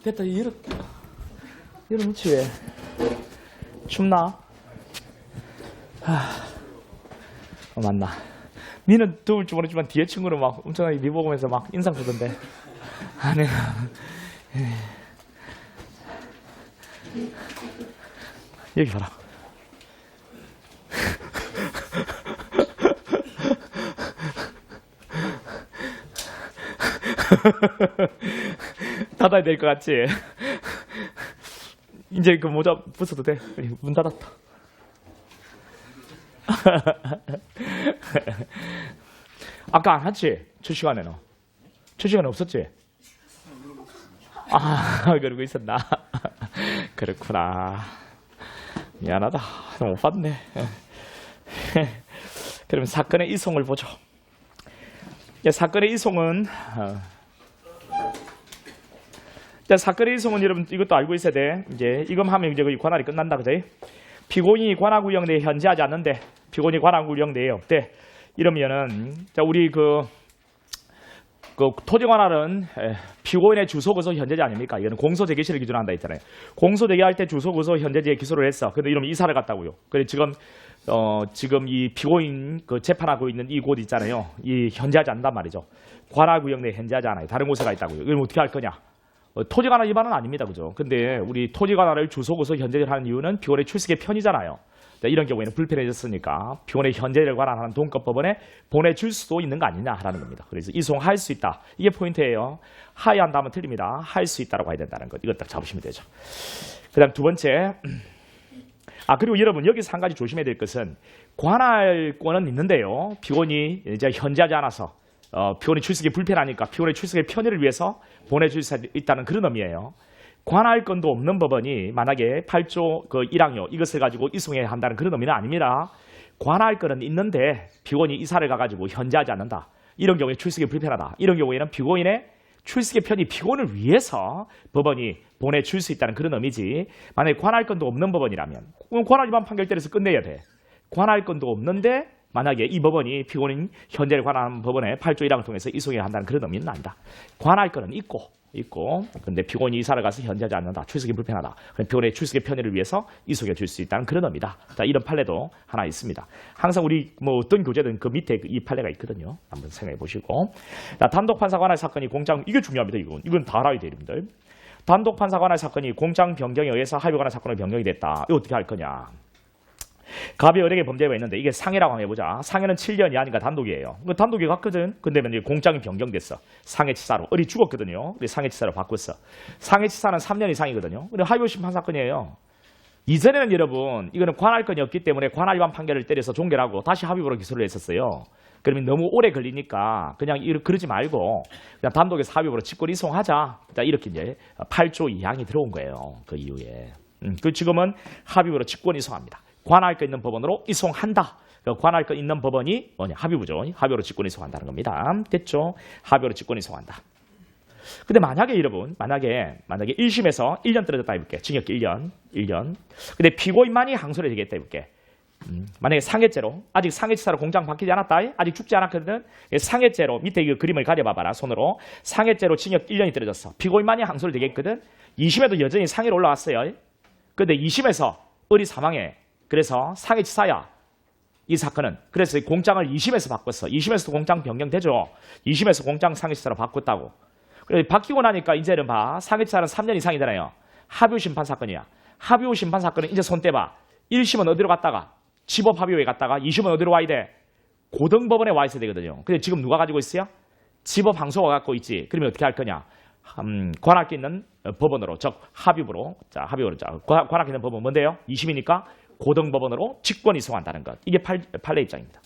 됐다. 이러놓지 왜? 춥나? 맞나? 니는 더울 줄 모르지만 뒤에 친구는 막 엄청나게 니 보면서 막 인상 쓰던데. 내가 여기 봐라. 닫아야 될 것 같지? 이제 그 모자 벗어도 돼. 문 닫았다. 아까 안 했지? 첫 시간에는. 첫 시간에 없었지? 그러고 있었나? 그렇구나. 미안하다. 못 봤네. 그러면 사건의 이송을 보죠. 사건의 이송은 사건의 이송은 여러분 이것도 알고 있어야 돼. 이제 이금 하면 이제 거의 관할이 끝난다, 그지? 피고인이 관할구역 내에 현재하지 않는데 피고인이 관할구역 내에 없대. 이러면은 자 우리 그 토지관할은 피고인의 주소구소 현재지 아닙니까? 이거는 공소제기시를 기준한다 했잖아요. 공소제기할 때 주소구소 현재지에 기소를 했어. 근데 이러면 이사를 갔다고요. 그래 지금 이 피고인 그 재판하고 있는 이 곳 있잖아요. 이 현재하지 않는단 말이죠. 관할구역 내에 현재하지 않아요. 다른 곳에 가 있다고요. 그럼 어떻게 할 거냐? 토지관할 위반은 아닙니다, 그죠? 근데 우리 토지관할을 주소구소 현재를 하는 이유는 피고인의 출석의 편이잖아요. 이런 경우에는 불편해졌으니까 피고인의 현재를 관할하는 동급법원에 보내줄 수도 있는 거 아니냐라는 겁니다. 그래서 이송할 수 있다. 이게 포인트예요. 하야한다 하면 틀립니다. 할 수 있다라고 해야 된다는 것. 이거 딱 잡으시면 되죠. 그 다음 두 번째. 그리고 여러분 여기서 한 가지 조심해야 될 것은 관할권은 있는데요. 피고인이 이제 현재하지 않아서 피고인의 출석이 불편하니까 피고인의 출석의 편의를 위해서 보내줄 수 있다는 그런 의미예요. 관할권도 없는 법원이 만약에 8조 그 1항요 이것을 가지고 이송해야 한다는 그런 의미는 아닙니다. 관할권은 있는데 피고인이 이사를 가가지고 현재하지 않는다. 이런 경우에 출석이 불편하다. 이런 경우에는 피고인의 출석의 편의 피고인을 위해서 법원이 보내줄 수 있다는 그런 의미지. 만약에 관할권도 없는 법원이라면 관할 위반 판결 때려서 끝내야 돼. 관할권도 없는데 만약에 이 법원이 피고인 현재를 관할하는 법원에 8조 1항을 통해서 이송해야 한다는 그런 의미는 아니다. 관할권은 있고 근데 피고인이 이사를 가서 현재하지 않는다. 출석이 불편하다. 그럼 피고인의 출석의 편의를 위해서 이송해 줄 수 있다는 그런 의미다. 자, 이런 판례도 하나 있습니다. 항상 우리 뭐 어떤 교재든 그 밑에 이 판례가 있거든요. 한번 생각해 보시고. 자, 단독 판사 관할 사건이 공장 이게 중요합니다. 이건 다 알아야 돼요, 여러분들. 단독 판사 관할 사건이 공장 변경에 의해서 합의 관할 사건으로 변경이 됐다. 이거 어떻게 할 거냐? 갑의 을에게 범죄가 있는데 이게 상해라고 한번 해보자. 상해는 7년 이하니까 단독이에요. 단독이 갔거든. 근데 공장이 변경됐어. 상해치사로. 을이 죽었거든요. 근데 상해치사로 바꿨어. 상해치사는 3년 이상이거든요. 근데 합의후 심판 사건이에요. 이전에는 여러분 이거는 관할권이 없기 때문에 관할 위반 판결을 때려서 종결하고 다시 합의부로 기소를 했었어요. 그러면 너무 오래 걸리니까 그냥 그러지 말고 그냥 단독에서 합의부로 직권 이송하자. 이렇게 이제 8조 2항이 들어온 거예요. 그 이후에. 그 지금은 합의부로 직권 이송합니다. 관할권 있는 법원으로 이송한다. 관할권 있는 법원이 뭐냐? 합의부죠. 합의로 직권 이송한다는 겁니다. 됐죠? 합의로 직권 이송한다. 근데 만약에 여러분, 만약에 1심에서 1년 떨어졌다 해볼게. 징역기 1년. 근데 피고인만이 항소를 되겠다 해볼게. 만약에 상해죄로 아직 상해치사로 공장 바뀌지 않았다. 아직 죽지 않았거든. 상해죄로 밑에 이 그림을 가려봐봐라. 손으로. 상해죄로 징역 1년이 떨어졌어. 피고인만이 항소를 되겠거든. 2심에도 여전히 상해로 올라왔어요. 근데 2심에서 을이 사망해. 그래서 상해치사야. 이 사건은. 그래서 공장을 2심에서 바꿨어. 2심에서도 공장 변경되죠. 2심에서 공장 상해치사로 바꿨다고. 그래서 바뀌고 나니까 이제는 봐. 상해치사는 3년 이상이잖아요. 합의후 심판 사건이야. 합의후 심판 사건은 이제 손 떼봐. 1심은 어디로 갔다가 지법합의후에 갔다가 2심은 어디로 와야 돼? 고등법원에 와 있어야 되거든요. 근데 지금 누가 가지고 있어요? 지법항소가 갖고 있지. 그러면 어떻게 할 거냐? 관할권 있는 법원으로, 즉 합의부로. 자, 합의부로. 자, 관할권 있는 법원 뭔데요? 2심이니까 고등법원으로 직권 이송한다는 것. 이게 판례 입장입니다.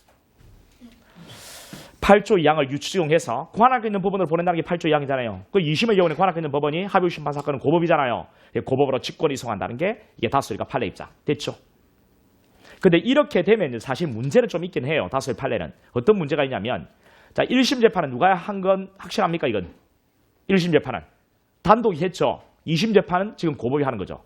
8조 2항을 유추용해서 관할권 있는 법원으로 보낸다는 게 8조 2항이잖아요. 그 2심의 경우는 관할권 있는 법원이 합의후 심판 사건은 고법이잖아요. 고법으로 직권 이송한다는 게 이게 다수일까 판례 입장. 됐죠? 근데 이렇게 되면 사실 문제는 좀 있긴 해요. 다수의 판례는. 어떤 문제가 있냐면 자, 1심 재판은 누가 한 건 확실합니까? 이건. 1심 재판은. 단독이 했죠. 2심 재판은 지금 고법이 하는 거죠.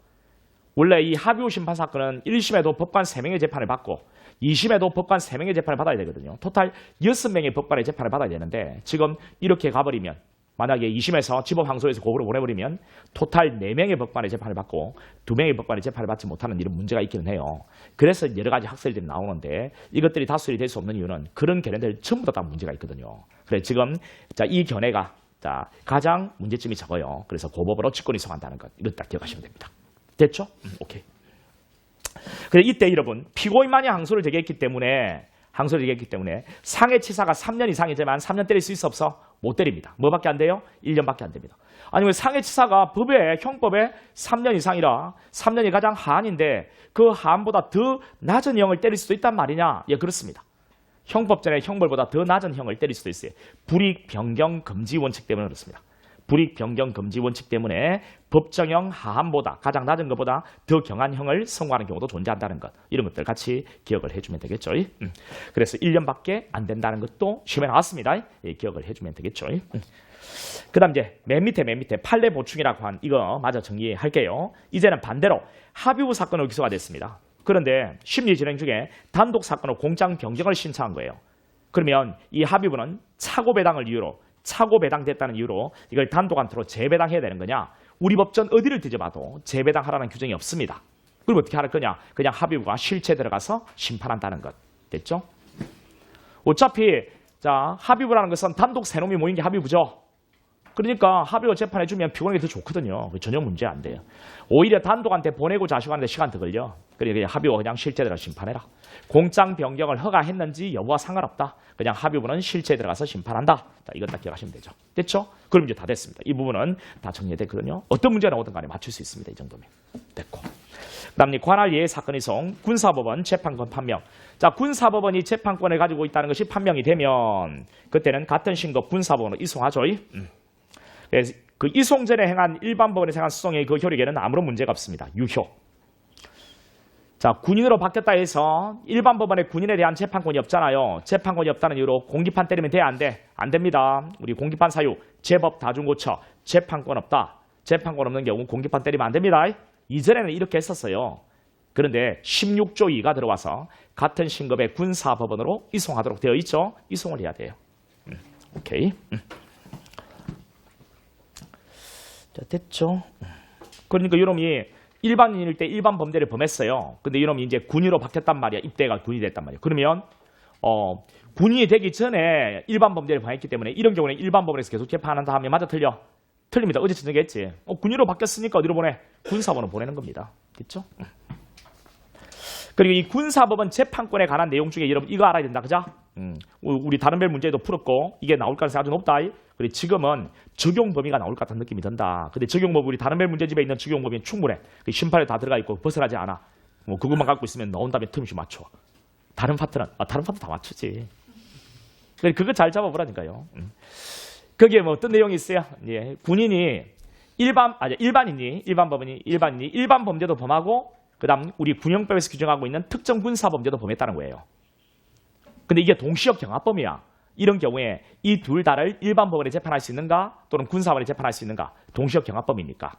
원래 이 합의후 심판 사건은 1심에도 법관 3명의 재판을 받고 2심에도 법관 3명의 재판을 받아야 되거든요. 토탈 6명의 법관의 재판을 받아야 되는데 지금 이렇게 가버리면 만약에 2심에서 지법항소에서 고소를 보내버리면 토탈 4명의 법관의 재판을 받고 2명의 법관의 재판을 받지 못하는 이런 문제가 있기는 해요. 그래서 여러 가지 학설들이 나오는데 이것들이 다수리 될 수 없는 이유는 그런 견해들 전부 다 문제가 있거든요. 그래서 지금 이 견해가 가장 문제점이 적어요. 그래서 고법으로 직권 이송한다는 것. 이것 딱 기억하시면 됩니다. 됐죠? 오케이. 그래서 이때 여러분 피고인만이 항소를 제기했기 때문에 상해치사가 3년 이상이지만 3년 때릴 수 있어 없어? 못 때립니다. 뭐밖에 안 돼요? 1년밖에 안 됩니다. 아니 왜 상해치사가 형법에 3년 이상이라 3년이 가장 하한인데 그 하한보다 더 낮은 형을 때릴 수도 있단 말이냐? 예, 그렇습니다. 형법전에 형벌보다 더 낮은 형을 때릴 수도 있어요. 불이익 변경 금지 원칙 때문에 그렇습니다. 불이익 변경 금지 원칙 때문에 법정형 하한보다 가장 낮은 것보다 더 경한 형을 선고하는 경우도 존재한다는 것. 이런 것들 같이 기억을 해주면 되겠죠. 그래서 1년밖에 안 된다는 것도 시험에 나왔습니다. 예, 기억을 해주면 되겠죠. 그 다음 이제 맨 밑에 판례 보충이라고 한 이거 마저 정리할게요. 이제는 반대로 합의부 사건으로 기소가 됐습니다. 그런데 심리 진행 중에 단독 사건으로 공장 변경을 신청한 거예요. 그러면 이 합의부는 차고 배당을 이유로 차고 배당됐다는 이유로 이걸 단독한테로 재배당해야 되는 거냐? 우리 법전 어디를 뒤져봐도 재배당하라는 규정이 없습니다. 그럼 어떻게 할 거냐? 그냥 합의부가 실체 들어가서 심판한다는 것. 됐죠? 어차피 합의부라는 것은 단독 세 놈이 모인 게 합의부죠. 그러니까 합의부 재판해주면 피고인이 더 좋거든요. 전혀 문제 안 돼요. 오히려 단독한테 보내고 자식한테 시간 더 걸려. 그러니까 합의부가 그냥 실체 들어가서 심판해라. 공장 변경을 허가했는지 여부와 상관없다. 그냥 합의부는 실체에 들어가서 심판한다. 이것 딱 기억하시면 되죠. 됐죠? 그럼 이제 다 됐습니다. 이 부분은 다 정리됐거든요. 어떤 문제가 나오든 간에 맞출 수 있습니다. 이 정도면. 됐고. 그 다음 관할 예외 사건 이송, 군사법원 재판권 판명. 군사법원이 재판권을 가지고 있다는 것이 판명이 되면 그때는 같은 신고 군사법원으로 이송하죠. 그래서 그 이송 전에 행한 일반 법원에서 행한 소송의 그 효력에는 아무런 문제가 없습니다. 유효. 군인으로 바뀌었다 해서 일반 법원에 군인에 대한 재판권이 없잖아요. 재판권이 없다는 이유로 공기판 때리면 돼? 안 돼? 안 됩니다. 우리 공기판 사유, 제법 다중고처, 재판권 없다. 재판권 없는 경우 공기판 때리면 안 됩니다. 이전에는 이렇게 했었어요. 그런데 16조 2가 들어와서 같은 신급의 군사법원으로 이송하도록 되어 있죠. 이송을 해야 돼요. 오케이. 자, 됐죠? 그러니까 이놈이 일반인일 때 일반 범죄를 범했어요. 근데 이놈이 이제 군인으로 바뀌었단 말이야. 입대가 군인이 됐단 말이야. 그러면 군인이 되기 전에 일반 범죄를 범했기 때문에 이런 경우는 일반 법원에서 계속 재판한다 하면 맞아 틀려? 틀립니다. 어제 저녁에 했지. 군인으로 바뀌었으니까 어디로 보내? 군사법원으로 보내는 겁니다. 됐죠? 그리고 이 군사법원 재판권에 관한 내용 중에 여러분 이거 알아야 된다. 그죠? 우리 다른 별 문제도 풀었고 이게 나올 가능성이 아주 높다. 그리고 지금은 적용 범위가 나올 것 같은 느낌이 든다. 근데 적용 범위 우리 다른 별 문제집에 있는 적용 범위는 충분해. 심판에 다 들어가 있고 벗어나지 않아. 그것만 갖고 있으면 나온 다음에 틈없이 맞춰. 다른 파트는 다른 파트 다 맞추지. 그거 잘 잡아보라니까요. 거기에 뭐 어떤 내용이 있어요? 예, 군인이 일반인이 일반 범죄도 범하고 그다음 우리 군형법에서 규정하고 있는 특정 군사 범죄도 범했다는 거예요. 근데 이게 동시역 경합범이야. 이런 경우에 이 둘 다를 일반 법원에 재판할 수 있는가 또는 군사법원에 재판할 수 있는가? 동시역 경합범이니까.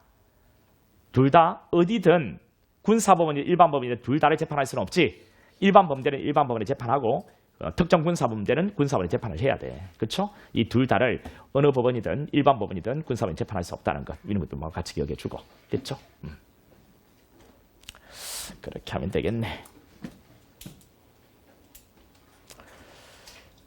둘 다 어디든 군사법원이 일반 법원이든 둘 다를 재판할 수는 없지. 일반 범죄는 일반 법원에 재판하고 특정 군사범죄는 군사법원에 재판을 해야 돼. 그렇죠? 이 둘 다를 어느 법원이든 일반 법원이든 군사법원에 재판할 수 없다는 것. 이런 것도 같이 기억해 주고. 됐죠? 그렇게 하면 되겠네.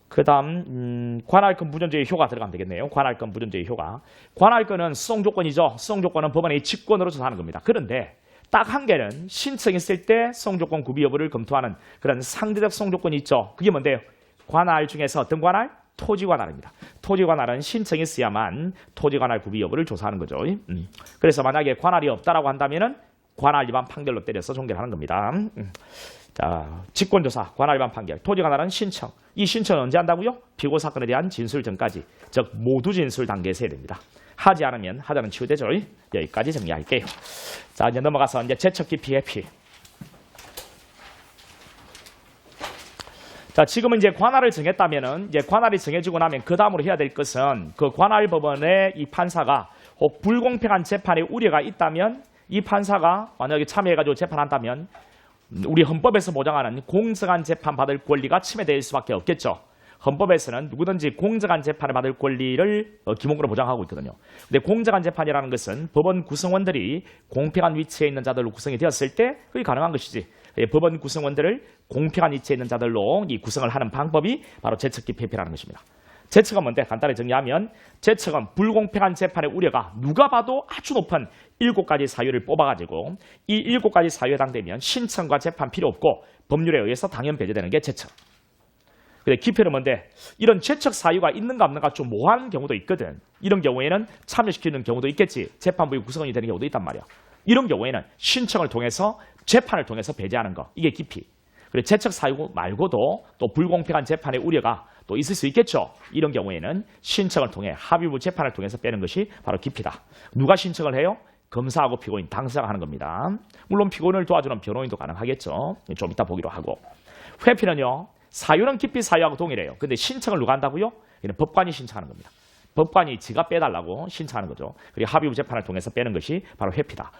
그 다음 관할권 무전제의 효가 들어가면 되겠네요. 관할권 무전제의 효가. 관할권은 수송 조건이죠. 수송 조건은 법원의 직권으로 조사하는 겁니다. 그런데 딱 한 개는 신청했을 때 수송 조건 구비 여부를 검토하는 그런 상대적 수송 조건이 있죠. 그게 뭔데요? 관할 중에서 어떤 관할? 토지관할입니다. 토지관할은 신청했어야만 토지관할 구비 여부를 조사하는 거죠. 그래서 만약에 관할이 없다라고 한다면은 관할 위반 판결로 때려서 종결하는 겁니다. 자, 직권조사, 관할 위반 판결, 토지관할은 신청. 이 신청은 언제 한다고요? 피고 사건에 대한 진술 전까지, 즉 모두 진술 단계에서 해야 됩니다. 하지 않으면 하자는 치유되죠. 여기까지 정리할게요. 자, 이제 넘어가서 이제 제척 기피 회피. 자, 지금은 이제 관할을 정했다면은 이제 관할이 정해지고 나면 그 다음으로 해야 될 것은 그 관할 법원의 이 판사가 혹 불공평한 재판에 우려가 있다면 이 판사가 만약에 참여해가지고 재판한다면 우리 헌법에서 보장하는 공정한 재판 받을 권리가 침해될 수밖에 없겠죠. 헌법에서는 누구든지 공정한 재판을 받을 권리를 기본권으로 보장하고 있거든요. 근데 공정한 재판이라는 것은 법원 구성원들이 공평한 위치에 있는 자들로 구성이 되었을 때 그게 가능한 것이지. 법원 구성원들을 공평한 위치에 있는 자들로 이 구성을 하는 방법이 바로 제척기 폐폐라는 것입니다. 제척은 뭔데? 간단히 정리하면 제척은 불공평한 재판의 우려가 누가 봐도 아주 높은 7가지 사유를 뽑아가지고 이 7가지 사유에 해당되면 신청과 재판 필요 없고 법률에 의해서 당연 배제되는 게 제척. 근데 기표는 뭔데? 이런 제척 사유가 있는가 없는가 좀 모호한 경우도 있거든. 이런 경우에는 참여시키는 경우도 있겠지. 재판부의 구성원이 되는 경우도 있단 말이야. 이런 경우에는 신청을 통해서 재판을 통해서 배제하는 거. 이게 기피. 그리고 제척 사유 말고도 또 불공평한 재판의 우려가 또 있을 수 있겠죠. 이런 경우에는 신청을 통해 합의부 재판을 통해서 빼는 것이 바로 기피다. 누가 신청을 해요? 검사하고 피고인, 당사자가 하는 겁니다. 물론 피고인을 도와주는 변호인도 가능하겠죠. 좀 이따 보기로 하고. 회피는요. 사유는 기피 사유하고 동일해요. 근데 신청을 누가 한다고요? 이는 법관이 신청하는 겁니다. 법관이 지가 빼달라고 신청하는 거죠. 그리고 합의부 재판을 통해서 빼는 것이 바로 회피다.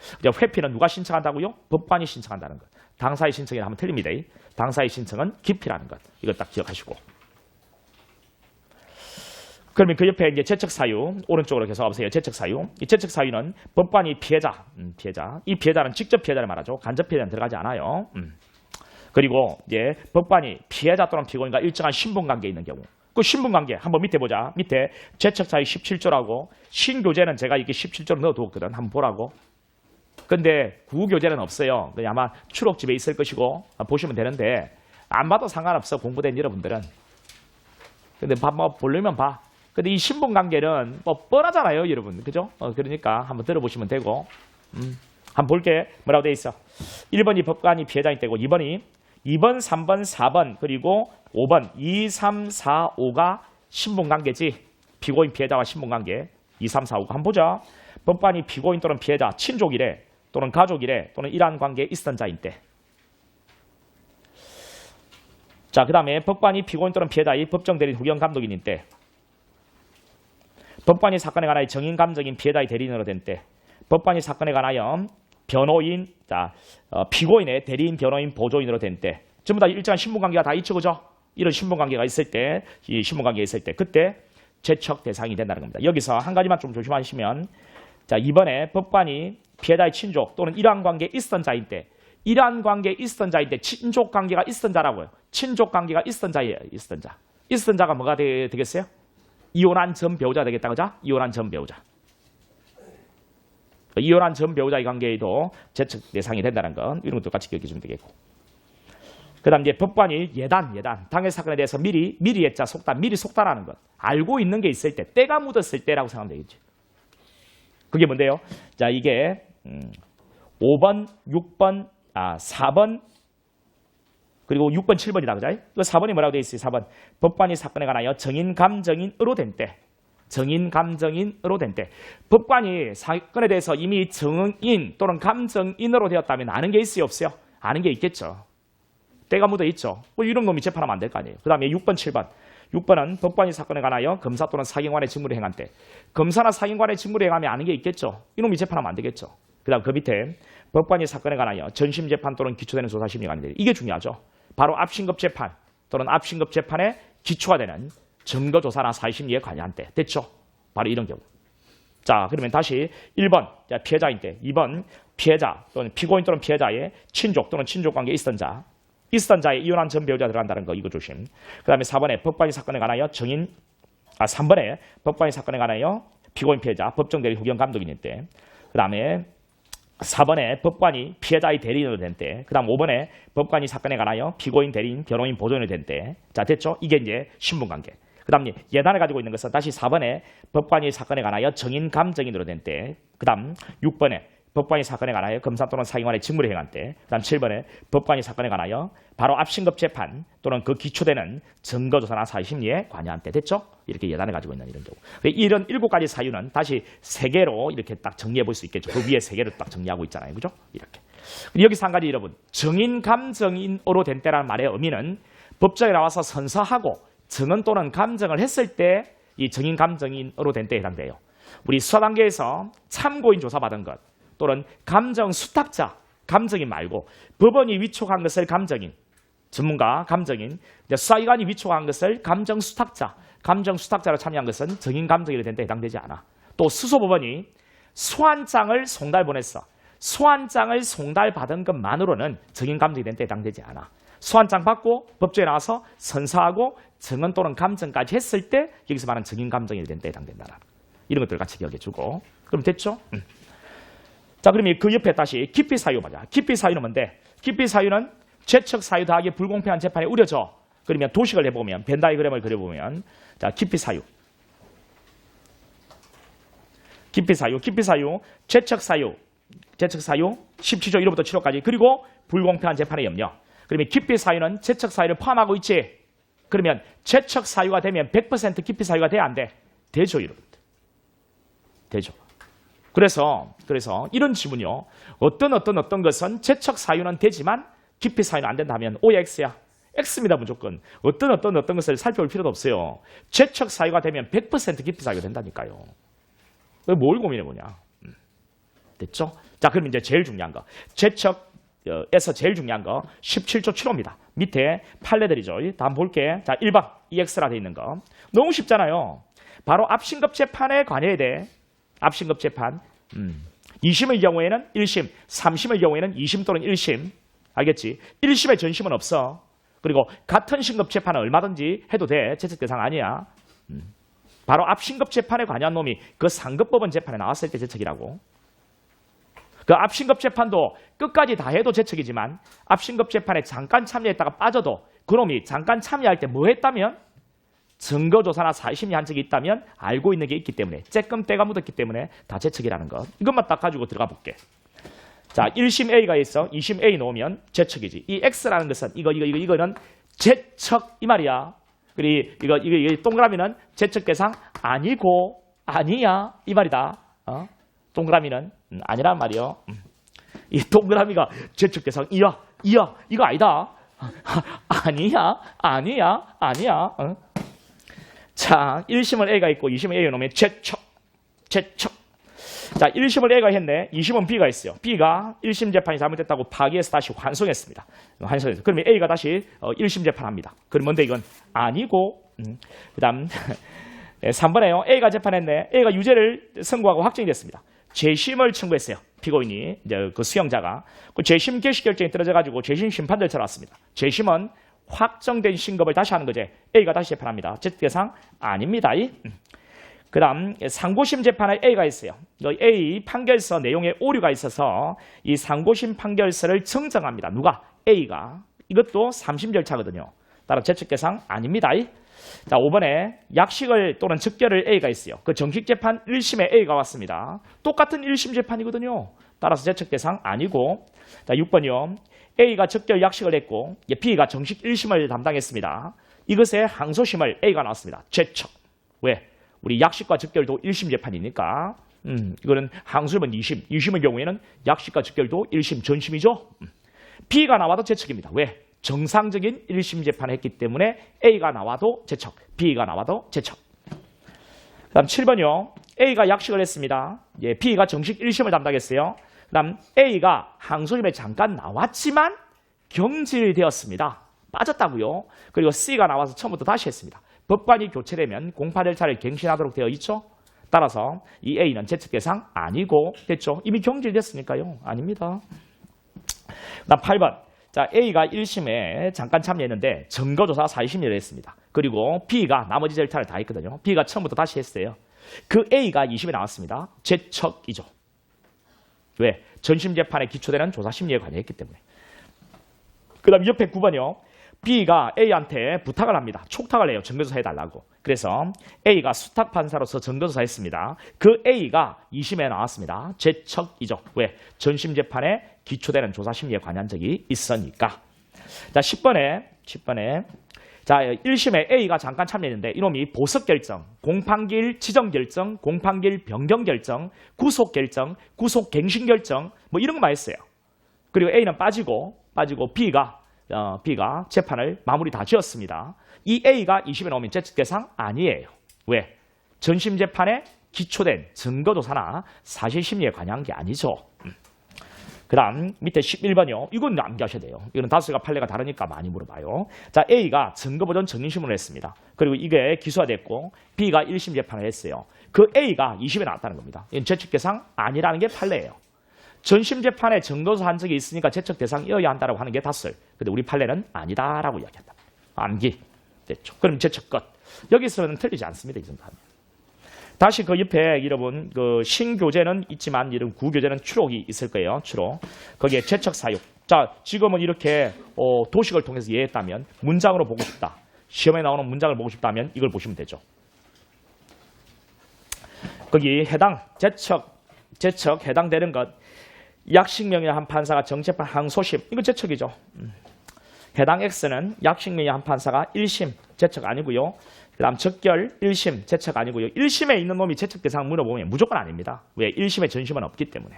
회피는 누가 신청한다고요? 법관이 신청한다는 것. 당사의 신청이라 하면 틀립니다. 당사의 신청은 기피라는 것. 이거 딱 기억하시고. 그러면 그 옆에 이제 제척 사유 오른쪽으로 계속 가보세요. 제척 사유. 이 제척 사유는 법관이 피해자. 이 피해자는 직접 피해자를 말하죠. 간접 피해자는 들어가지 않아요. 그리고 이제 법관이 피해자 또는 피고인과 일정한 신분 관계에 있는 경우. 그 신분 관계 한번 밑에 보자. 밑에 제척 사유 17조라고 신교재는 제가 이렇게 17조로 넣어두었거든. 한번 보라고. 근데 구교재는 없어요. 그냥 아마 추록집에 있을 것이고 보시면 되는데 안 봐도 상관없어. 공부된 여러분들은. 근데 뭐 보려면 봐. 근데 이 신분 관계는 뭐 뻔하잖아요, 여러분. 그죠? 그러니까 한번 들어보시면 되고. 한번 볼게. 뭐라고 돼 있어? 1번이 법관이 피해자인 때고 2번, 3번, 4번, 그리고 5번, 2, 3, 4, 5가 신분 관계지. 피고인 피해자와 신분 관계. 2, 3, 4, 5가 한번 보자. 법관이 피고인 또는 피해자, 친족이래, 또는 가족이래, 또는 이러한 관계에 있었던 자인 때. 자, 그 다음에 법관이 피고인 또는 피해자의 법정 대리인 후견 감독인인 때. 법관이 사건에 관하여 정인 감정인 피해자의 대리인으로 된 때. 법관이 사건에 관하여 변호인, 피고인의 대리인, 변호인, 보조인으로 된 때. 전부 다 일정한 신분관계가 다 있죠, 그죠? 이런 신분관계가 있을 때, 이 신분관계가 있을 때, 그때 제척 대상이 된다는 겁니다. 여기서 한 가지만 좀 조심하시면, 자, 이번에 법관이 피해자의 친족 또는 이러한 관계에 있었던 자인 때, 이러한 관계에 있었던 자인 때, 친족 관계가 있었던 자라고요. 친족 관계가 있었던 자예요, 있었던 자. 있었던 자가 뭐가 되겠어요? 이혼한 전 배우자 되겠다, 그죠? 이혼한 전 배우자. 이혼한 전 배우자의 관계에도 제척 대상이 된다는 건 이런 것도 같이 기억해 주면 되겠고. 그 다음 이제 법관이 예단. 당해 사건에 대해서 미리 했자 속단, 미리 속단하는 것. 알고 있는 게 있을 때, 때가 묻었을 때라고 생각하면 되겠지. 그게 뭔데요? 자, 이게 5번, 6번, 4번, 그리고 6번, 7번이다, 그죠? 그 4번이 뭐라고 되어 있어요? 4번. 법관이 사건에 관하여 정인, 감정인으로 된 때. 정인, 감정인으로 된 때. 법관이 사건에 대해서 이미 정인 또는 감정인으로 되었다면 아는 게 있어요, 없어요? 아는 게 있겠죠. 때가 묻어 있죠. 뭐 이런 거 미체판하면 안 될 거 아니에요. 그 다음에 6번, 7번. 6번은 법관이 사건에 관하여 검사 또는 사경관의 직무를 행한 때. 검사나 사경관의 직무를 행하면 아는 게 있겠죠. 이런 미체판하면 안 되겠죠. 그 다음 그 밑에 법관이 사건에 관하여 전심재판 또는 기초되는 조사심리가 아닌데 이게 중요하죠. 바로 앞신급 재판 또는 앞신급 재판에 기초가 되는 증거조사나 사심리에 관여한 때. 됐죠? 바로 이런 경우. 자, 그러면 다시 1번 피해자인 때, 2번 피해자 또는 피고인 또는 피해자의 친족 또는 친족관계에 있었던 자. 있었던 자의 이혼한 전 배우자 들어간다는 거 이거 조심. 그 다음에 4번에 법관이 사건에 관하여 3번에 법관이 사건에 관하여 피고인 피해자 법정 대리 후견 감독인일 때. 그 다음에 4번에 법관이 피해자의 대리인으로 된 때. 그 다음 5번에 법관이 사건에 관하여 피고인 대리인 변호인 보조인으로 된 때. 자, 됐죠? 이게 이제 신분관계. 그 다음 예단을 가지고 있는 것은 다시 4번에 법관이 사건에 관하여 정인 감정인으로 된 때. 그 다음 6번에 법관이 사건에 관하여 검사 또는 사경관의 직무를 행한 때. 그 다음 7번에 법관이 사건에 관하여 바로 앞신급 재판 또는 그 기초되는 증거조사나 사심리에 관여한 때. 됐죠? 이렇게 예단을 가지고 있는 이런 경우. 이런 7가지 사유는 다시 3개로 이렇게 딱 정리해 볼 수 있겠죠. 그 위에 3개를 딱 정리하고 있잖아요. 그죠? 이렇게. 여기서 한 가지 여러분. 정인 감정인으로 된 때라는 말의 의미는 법정에 나와서 선서하고 증언 또는 감정을 했을 때 이 정인 감정인으로 된 때에 해당돼요. 우리 수사 단계에서 참고인 조사받은 것 또는 감정 수탁자, 감정인 말고 법원이 위촉한 것을 감정인 전문가, 감정인. 수사기관이 위촉한 것을 감정수탁자로 참여한 것은 증인감정인이 된데 해당되지 않아. 또 수소법원이 소환장을 송달보냈어. 소환장을 송달받은 것만으로는 증인감정이 된데 해당되지 않아. 소환장 받고 법조에 나와서 선서하고 증언 또는 감정까지 했을 때 여기서 말하는 증인감정이 된데 해당된다. 이런 것들 같이 기억해주고. 그럼 됐죠? 자, 그러면 그 옆에 다시 기피사유 보자. 기피사유는 뭔데? 기피사유는 죄척사유 더하기 불공평한 재판에 우려져. 그러면 도식을 해보면, 벤 다이그램을 그려보면, 자, 기피사유, 죄척사유 17조 1호부터 7호까지, 그리고 불공평한 재판의 염려. 그러면 기피사유는 죄척사유를 포함하고 있지. 그러면 죄척사유가 되면 100% 기피사유가 돼야 안 돼? 되죠, 여러분들. 되죠. 그래서 이런 지문이요. 어떤 것은 죄척사유는 되지만 기피사유는 안 된다면 O야 X야? X입니다, 무조건. 어떤 것을 살펴볼 필요도 없어요. 죄척사유가 되면 100% 기피사유가 된다니까요. 뭘 고민해보냐. 됐죠? 자, 그럼 이제 제일 중요한 거. 죄척에서 제일 중요한 거 17조 7호입니다. 밑에 판례들이죠. 다 한번 볼게. 자, 1번 EX라 돼 있는 거. 너무 쉽잖아요. 바로 앞신급 재판에 관여해야 돼. 앞신급 재판. 2심의 경우에는 1심, 3심의 경우에는 2심 또는 1심. 알겠지? 1심의 전심은 없어. 그리고 같은 신급 재판은 얼마든지 해도 돼. 죄책 대상 아니야. 바로 앞신급 재판에 관여한 놈이 그 상급법원 재판에 나왔을 때 죄책이라고. 그 앞신급 재판도 끝까지 다 해도 죄책이지만 앞신급 재판에 잠깐 참여했다가 빠져도 그놈이 잠깐 참여할 때 뭐 했다면 증거조사나 사심이 한 적이 있다면 알고 있는 게 있기 때문에 쬐끔 때가 묻었기 때문에 다 죄책이라는 것. 이것만 딱 가지고 들어가 볼게. 자, 1심 A가 있어. 2심 A 놓으면 죄책이지. 이 X라는 것은 이거는 죄책 이 말이야. 그리고 이거 동그라미는 죄책 대상 아니고 아니야 이 말이다. 동그라미는 아니란 말이요. 이 동그라미가 죄책 대상 이야 이거 아니다. 아니야. 자, 1심은 A가 있고 2심은 A가 놓으면 죄책. 자, 1심을 A가 했네. 2심은 B가 있어요. B가 1심 재판이 잘못됐다고 파기해서 다시 환송했습니다. 그러면 A가 다시 1심 재판합니다. 그럼 뭔데 이건 아니고. 그 다음 3번에요. A가 재판했네. A가 유죄를 선고하고 확정이 됐습니다. 재심을 청구했어요. 피고인이 이제 그 수용자가 그 재심 개시 결정이 떨어져가지고 재심 심판 절차로 왔습니다. 재심은 확정된 신급을 다시 하는 거지. A가 다시 재판합니다. 죄책 대상 아닙니다. 그 다음 상고심 재판에 A가 있어요. A 판결서 내용에 오류가 있어서 이 상고심 판결서를 정정합니다. 누가? A가. 이것도 3심 절차거든요. 따라 죄책 대상 아닙니다. 자, 5번에 약식을 또는 즉결을 A가 있어요. 그 정식 재판 1심에 A가 왔습니다. 똑같은 1심 재판이거든요. 따라서 죄책 대상 아니고. 자, 6번이요. A가 즉결 약식을 했고 B가 정식 1심을 담당했습니다. 이것에 항소심을 A가 나왔습니다. 죄책. 왜? 우리 약식과 즉결도 1심 재판이니까 이거는 항소심은 2심, 2심의 경우에는 약식과 즉결도 1심 전심이죠. B가 나와도 죄책입니다. 왜? 정상적인 1심 재판을 했기 때문에 A가 나와도 죄책, B가 나와도 죄책. 그 다음 7번이요. A가 약식을 했습니다. B가 정식 1심을 담당했어요. 그 다음 A가 항소심에 잠깐 나왔지만 경질되었습니다. 빠졌다고요. 그리고 C가 나와서 처음부터 다시 했습니다. 법관이 교체되면 공파 절차를 갱신하도록 되어 있죠. 따라서 이 A는 죄책 대상 아니고 됐죠. 이미 경질됐으니까요. 아닙니다. 그다음 8번. 자, A가 1심에 잠깐 참여했는데 증거조사 4심을 했습니다. 그리고 B가 나머지 절차를 다 했거든요. B가 처음부터 다시 했어요. 그 A가 2심에 나왔습니다. 죄책이죠. 왜? 전심재판에 기초되는 조사심리에 관여했기 때문에. 그 다음 옆에 9번이요. B가 A한테 부탁을 합니다. 촉탁을 해요. 증거조사 해달라고. 그래서 A가 수탁판사로서 증거조사했습니다. 그 A가 2심에 나왔습니다. 죄책이죠. 왜? 전심재판에 기초되는 조사심리에 관여한 적이 있으니까. 자, 10번에 자, 1심에 A가 잠깐 참여했는데 이놈이 보석결정, 공판기일 지정결정, 공판기일 변경결정, 구속결정, 구속갱신결정 뭐 이런 거만 했어요. 그리고 A는 빠지고 B가 재판을 마무리 다 지었습니다. 이 A가 2심에 나오면 죄책 대상 아니에요. 왜? 전심재판에 기초된 증거조사나 사실심리에 관여한 게 아니죠. 그다음 밑에 11번이요. 이건 암기하셔야 돼요. 이거는 다수가 판례가 다르니까 많이 물어봐요. 자, A가 증거보전 정인신문을 했습니다. 그리고 이게 기소됐고 B가 1심 재판을 했어요. 그 A가 2심에 나왔다는 겁니다. 이건 제척 대상 아니라는 게 판례예요. 전심 재판에 증거서 한 적이 있으니까 제척 대상이어야 한다고 하는 게 다수. 근데 우리 판례는 아니다라고 이야기한다. 암기 됐죠. 그럼 제척 끝. 여기서는 틀리지 않습니다. 이 정도 하면. 다시 그 옆에 여러분 그 신교재는 있지만 이런 구교재는 추록이 있을 거예요. 추록. 거기에 제척 사유. 자, 지금은 이렇게 도식을 통해서 이해했다면 문장으로 보고 싶다. 시험에 나오는 문장을 보고 싶다면 이걸 보시면 되죠. 거기 해당 제척 해당되는 것 약식명의 한 판사가 정재판 항소심 이거 제척이죠. 해당 X는 약식명의 한 판사가 1심 제척 아니고요. 그 다음 적결 1심 제척 아니고요. 1심에 있는 놈이 제척 대상 물어보면 무조건 아닙니다. 왜? 1심에 전심은 없기 때문에.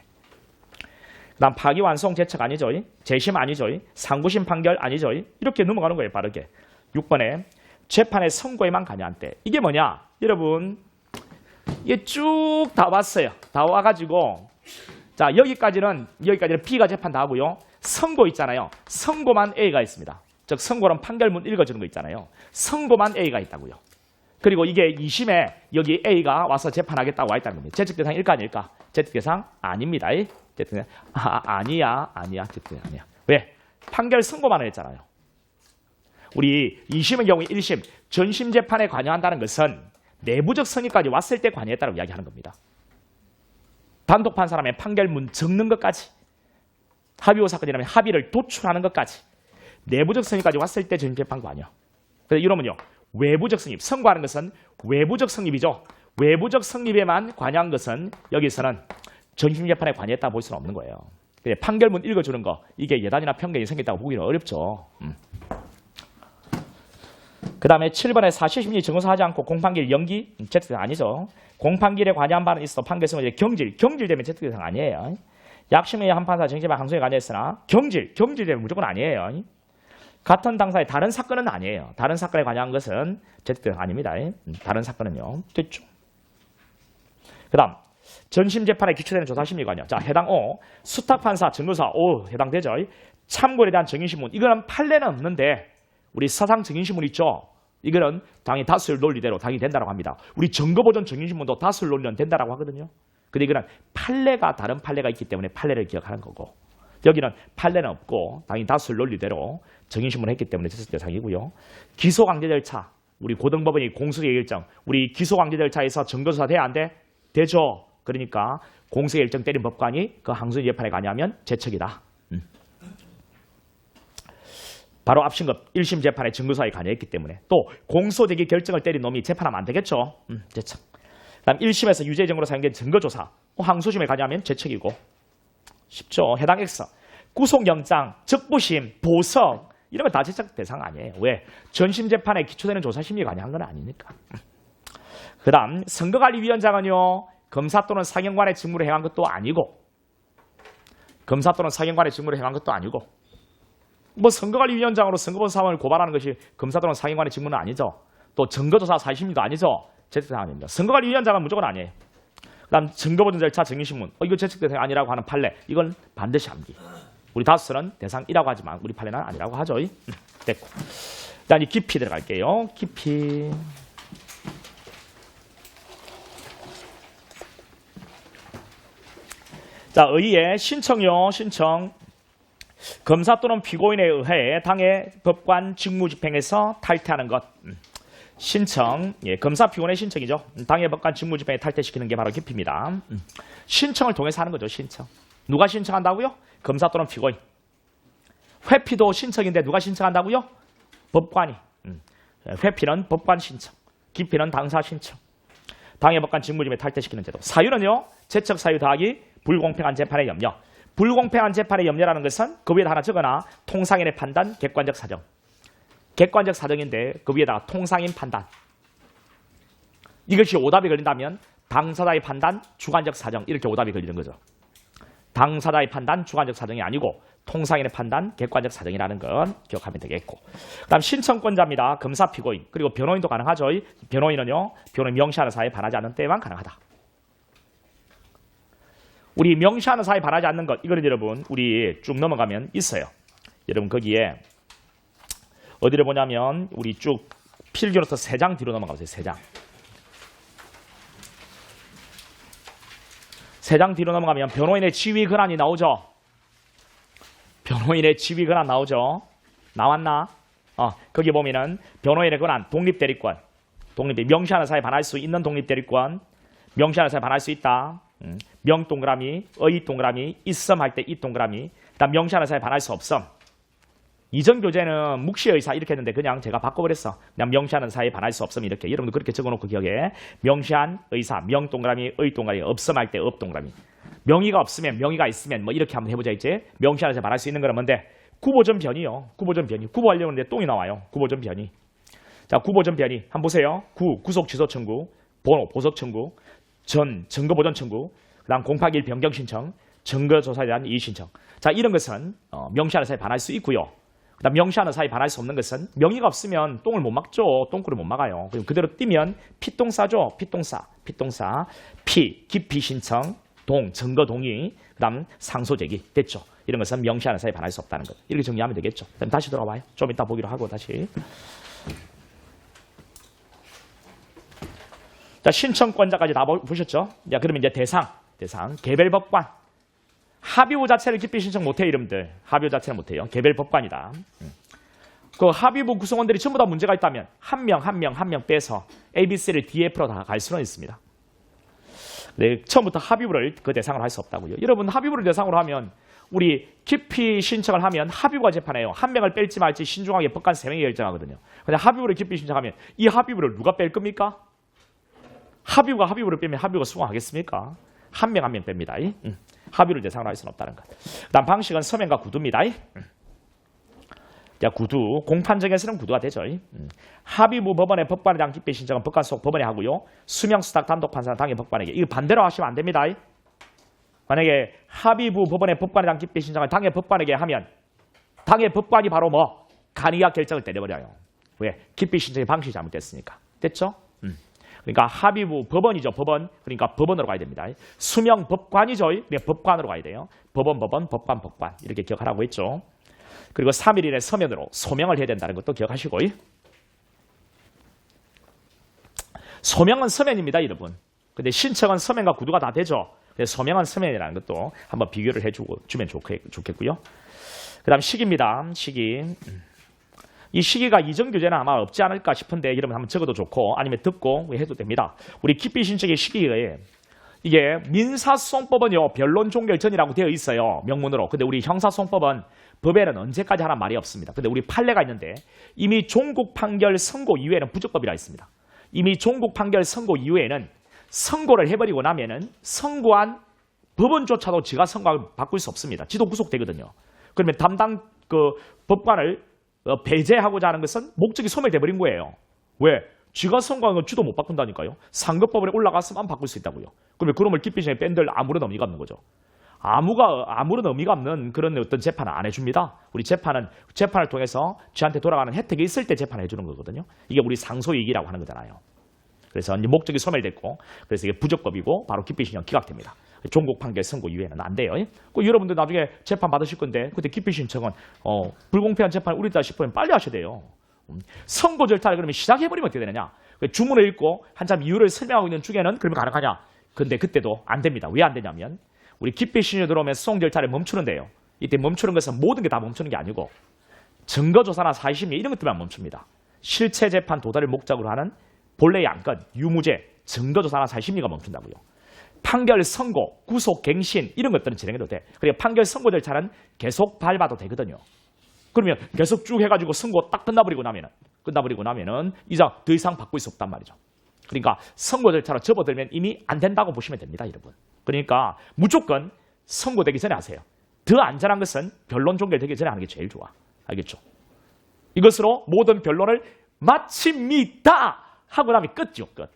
그 다음 파기완송 제척 아니죠. 재심 아니죠. 상부심 판결 아니죠. 이렇게 넘어가는 거예요. 빠르게. 6번에 재판의 선고에만 관여한 때. 이게 뭐냐? 여러분 이게 쭉 다 왔어요. 다 와가지고 자 여기까지는 B가 재판 다 하고요. 선고 있잖아요. 선고만 A가 있습니다. 즉 선고는 판결문 읽어주는 거 있잖아요. 선고만 A가 있다고요. 그리고 이게 2심에 여기 A가 와서 재판하겠다고 와 있다는 겁니다. 제척 대상일까 아닐까? 제척 대상 아닙니다. 아니야. 제척 대상 아니야. 왜? 판결 선고만 했잖아요. 우리 2심의 경우 1심 전심 재판에 관여한다는 것은 내부적 선의까지 왔을 때 관여했다고 이야기하는 겁니다. 단독 판사라면 판결문 적는 것까지 합의호 사건이라면 합의를 도출하는 것까지 내부적 성립까지 왔을 때 전심재판 관여. 그래서 이러면요. 외부적 성립. 선고하는 것은 외부적 성립이죠. 외부적 성립에만 관여한 것은 여기서는 전심재판에 관여했다 볼 수는 없는 거예요. 판결문 읽어주는 거 이게 예단이나 편견이 생겼다고 보기는 어렵죠. 그 다음에 7번에 사실심리 증거사하지 않고 공판기일 연기 제특대상 아니죠. 공판기일에 관여한 바는 있어 판결성은 이제 경질되면 제특대상 아니에요. 약심의 한 판사 정심의 항소에 관여했으나 경질되면 무조건 아니에요. 같은 당사의 다른 사건은 아니에요. 다른 사건에 관여한 것은 제특대상 아닙니다. 다른 사건은요. 됐죠. 그 다음 전심재판에 기초되는 조사심리 관여. 자, 해당 O 수탁판사 증거사 O 해당되죠. 참고에 대한 정인신문 이거는 판례는 없는데 우리 사상 정인신문 있죠. 이거는 당연히 다수율 논리대로 당연히 된다고 합니다. 우리 증거보전 정인신문도 다수율 논리는 된다고 하거든요. 근데 이거는 판례가 다른 판례가 있기 때문에 판례를 기억하는 거고 여기는 판례는 없고 당연히 다수율 논리대로 정인신문을 했기 때문에 제척 대상이고요. 기소강제 절차 우리 고등법원이 공소의 일정 우리 기소강제 절차에서 증거조사 돼야 안 돼? 되죠. 그러니까 공소의 일정 때린 법관이 그 항소인 재판에 관여하면 제척이다. 바로 앞신급 1심 재판에 증거사에 관여했기 때문에 또 공소제기 결정을 때린 놈이 재판하면 안 되겠죠. 제척. 그다음 1심에서 유죄정으로 사용된 증거조사 항소심에 관여하면 제척이고 쉽죠. 해당 X 구속영장, 적부심, 보석 이런 거 다 제척 대상 아니에요. 왜? 전심재판에 기초되는 조사심리에 관여한 건 아니니까. 그 다음 선거관리위원장은요. 검사 또는 사경관의 직무를 행한 것도 아니고 검사 또는 사경관의 직무를 행한 것도 아니고 뭐 선거관리위원장으로 선거본 사원을 고발하는 것이 검사 또는 사경관의 직무는 아니죠. 또 증거조사 사실심리도 아니죠. 제척 대상 아닙니다. 선거관리위원장은 무조건 아니에요. 그 다음 증거보전 절차 정인신문 이거 제척 대상이 아니라고 하는 판례 이건 반드시 암기. 우리 다수는 대상이라고 하지만 우리 판례는 아니라고 하죠. 됐고. 자, 이제 깊이 들어갈게요. 깊이. 자, 의의 신청요. 신청. 검사 또는 피고인에 의해 당의 법관 직무집행에서 탈퇴하는 것. 신청. 예, 검사 피고인의 신청이죠. 당의 법관 직무집행에 탈퇴시키는 게 바로 깊이입니다. 신청을 통해서 하는 거죠. 신청. 누가 신청한다고요? 검사 또는 피고인. 회피도 신청인데 누가 신청한다고요? 법관이. 회피는 법관 신청. 기피는 당사 신청. 당의 법관 직무집행 탈퇴시키는 제도. 사유는요. 제척 사유 더하기 불공평한 재판의 염려. 불공평한 재판의 염려라는 것은 그 위에다 하나 적어놔. 통상인의 판단, 객관적 사정. 객관적 사정인데 그 위에다가 통상인 판단. 이것이 오답이 걸린다면 당사자의 판단, 주관적 사정 이렇게 오답이 걸리는 거죠. 당사자의 판단, 주관적 사정이 아니고 통상인의 판단, 객관적 사정이라는 건 기억하면 되겠고. 그 다음 신청권자입니다. 검사, 피고인, 그리고 변호인도 가능하죠. 변호인은요. 변호인 명시하는 사유에 반하지 않는 때만 가능하다. 우리 명시하는 사이 반하지 않는 것, 이거는 여러분 우리 쭉 넘어가면 있어요. 여러분 거기에 어디를 보냐면 우리 쭉 필기로서 3장 뒤로 넘어가보세요. 3장. 3장 뒤로 넘어가면 변호인의 지위 권한이 나오죠. 변호인의 지위 권한 나오죠. 나왔나? 거기 보면은 변호인의 권한, 독립대리권, 명시하는 사이 반할 수 있는 독립대리권, 명시하는 사이 반할 수 있다. 명 동그라미, 의 동그라미, 있음 할 때 이 동그라미. 그다음 명시하는 사이 반할 수 없음. 이전 교재는 묵시의사 이렇게 했는데 그냥 제가 바꿔버렸어. 그냥 명시하는 사이 반할 수 없음 이렇게. 여러분도 그렇게 적어놓고 기억해. 명시한 의사, 명 동그라미, 의 동그라미, 없음 할 때 업 동그라미. 명의가 없으면, 명의가 있으면 뭐 이렇게 한번 해보자 이제. 명시하는 사이 반할 수 있는 거는 뭔데? 구보전 변이요. 구보전 변이. 구보하려고 하는데 똥이 나와요. 구보전 변이. 자, 구보전 변이. 한번 보세요. 구속 취소 청구, 번호, 보석 청구, 증거 보전 청구, 그다음 081 변경 신청, 증거 조사에 대한 이의 신청. 자, 이런 것은 명시하는 사이 반할 수 있고요. 그다음 명시하는 사이 반할 수 없는 것은 명의가 없으면 똥을 못 막죠. 똥구를 못 막아요. 그럼 그대로 띄면 피똥 싸죠. 피똥 싸. 피, 기피 신청, 동, 증거 동의, 그다음 상소 제기. 됐죠. 이런 것은 명시하는 사이 반할 수 없다는 것. 이렇게 정리하면 되겠죠. 그럼 다시 돌아와요. 좀 이따 보기로 하고 다시. 자, 신청권자까지 다 보셨죠? 자, 그러면 이제 대상, 개별 법관. 합의부 자체를 기피 신청 못해요, 이름들. 합의부 자체는 못해요. 개별 법관이다. 그 합의부 구성원들이 전부 다 문제가 있다면 한 명 빼서 ABC를 DF로 다 갈 수는 있습니다. 네, 처음부터 합의부를 그 대상으로 할 수 없다고요. 여러분 합의부를 대상으로 하면 우리 기피 신청을 하면 합의부가 재판해요. 한 명을 뺄지 말지 신중하게 법관 3명이 결정하거든요. 근데 합의부를 기피 신청하면 이 합의부를 누가 뺄 겁니까? 합의부가 합의부를 빼면 합의부가 수긍하겠습니까? 한 명 뺍니다. 합의를 대상으로 할 수는 없다는 것. 그다음 방식은 서면과 구두입니다. 자, 구두. 공판정에서는 구두가 되죠. 합의부 법원의 법관에 대한 기피 신청은 법관 속 법원에 하고요. 수명 수탁 단독 판사는 당해 법관에게. 이거 반대로 하시면 안 됩니다. 만약에 합의부 법원의 법관에 대한 기피 신청을 당해 법관에게 하면 당해 법관이 바로 뭐 간이가 결정을 때려버려요. 왜? 기피 신청의 방식이 잘못됐으니까. 됐죠? 그러니까 합의부 법원이죠. 법원. 그러니까 법원으로 가야 됩니다. 수명 법관이죠. 그러니까 법관으로 가야 돼요. 법원, 법관. 이렇게 기억하라고 했죠. 그리고 3일 이내 서면으로 소명을 해야 된다는 것도 기억하시고. 소명은 서면입니다, 여러분. 근데 신청은 서면과 구두가 다 되죠. 소명은 서면이라는 것도 한번 비교를 해주면 좋겠고요. 그 다음 시기입니다. 시기. 이 시기가 이전 교재는 아마 없지 않을까 싶은데 여러분 한번 적어도 좋고 아니면 듣고 해도 됩니다. 우리 기피 신청의 시기에 이게 민사소송법은요 변론 종결 전이라고 되어 있어요. 명문으로. 근데 우리 형사소송법은 법에는 언제까지 하란 말이 없습니다. 근데 우리 판례가 있는데 이미 종국 판결 선고 이후에는 부적법이라 있습니다. 이미 종국 판결 선고 이후에는 선고를 해버리고 나면은 선고한 법원조차도 지가 선고를 바꿀 수 없습니다. 지도 구속되거든요. 그러면 담당 그 법관을 배제하고자 하는 것은 목적이 소멸돼버린 거예요. 왜? 쥐가 선고한 건 쥐도 못 바꾼다니까요. 상급법원에 올라갔으면 바꿀 수 있다고요. 그러면 그놈을 기피 신청에 뺀들 아무런 의미가 없는 거죠. 아무런 의미가 없는 그런 어떤 재판을 안 해줍니다. 우리 재판을 통해서 쥐한테 돌아가는 혜택이 있을 때 재판을 해주는 거거든요. 이게 우리 상소이익이라고 하는 거잖아요. 그래서 이제 목적이 소멸됐고 그래서 이게 부적법이고 바로 기피 신청 기각됩니다. 종국 판결 선고 이후에는 안 돼요. 여러분들 나중에 재판 받으실 건데 그때 기피 신청은 불공평한 재판 우리다 싶으면 빨리 하셔야 돼요. 선고 절차를 그러면 시작해버리면 어떻게 되느냐. 주문을 읽고 한참 이유를 설명하고 있는 중에는 그러면 가능하냐. 근데 그때도 안 됩니다. 왜 안 되냐면 우리 기피 신청이 들어오면 소송 절차를 멈추는데요. 이때 멈추는 것은 모든 게 다 멈추는 게 아니고 증거조사나 사실심리 이런 것들만 멈춥니다. 실체 재판 도달을 목적으로 하는 본래의 안건, 유무죄, 증거조사나 사실심리가 멈춘다고요. 판결 선고, 구속, 갱신 이런 것들은 진행해도 돼. 그리고 판결 선고 절차는 계속 밟아도 되거든요. 그러면 계속 쭉 해가지고 선고 딱 끝나버리고 나면은 이상 더 이상 바꿀 수 없단 말이죠. 그러니까 선고 절차로 접어들면 이미 안 된다고 보시면 됩니다, 여러분. 그러니까 무조건 선고되기 전에 하세요. 더 안전한 것은 변론 종결되기 전에 하는 게 제일 좋아. 알겠죠? 이것으로 모든 변론을 마칩니다 하고 나면 끝이요, 끝.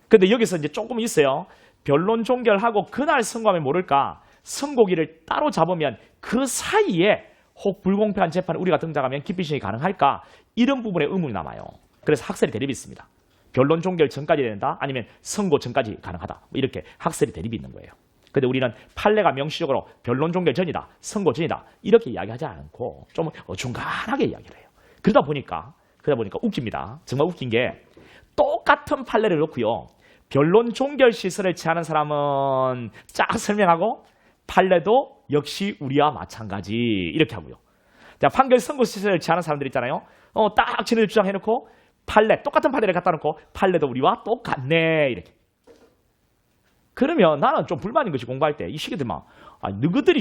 근데 여기서 이제 조금 있어요. 변론 종결하고 그날 선고하면 모를까 선고기를 따로 잡으면 그 사이에 혹 불공평한 재판에 우리가 등장하면 기피 신청이 가능할까? 이런 부분에 의문이 남아요. 그래서 학설이 대립이 있습니다. 변론 종결 전까지 된다? 아니면 선고 전까지 가능하다? 이렇게 학설이 대립이 있는 거예요. 근데 우리는 판례가 명시적으로 변론 종결 전이다, 선고 전이다 이렇게 이야기하지 않고 좀 어중간하게 이야기를 해요. 그러다 보니까 웃깁니다. 정말 웃긴 게 똑같은 판례를 놓고요. 변론 종결 시설을 취하는 사람은 쫙 설명하고 판례도 역시 우리와 마찬가지 이렇게 하고요. 자, 판결 선고 시설을 취하는 사람들 있잖아요. 딱 진을 주장해놓고 판례 똑같은 판례를 갖다 놓고 판례도 우리와 똑같네 이렇게. 그러면 나는 좀 불만인 것이 공부할 때 이 시기들만 너희들이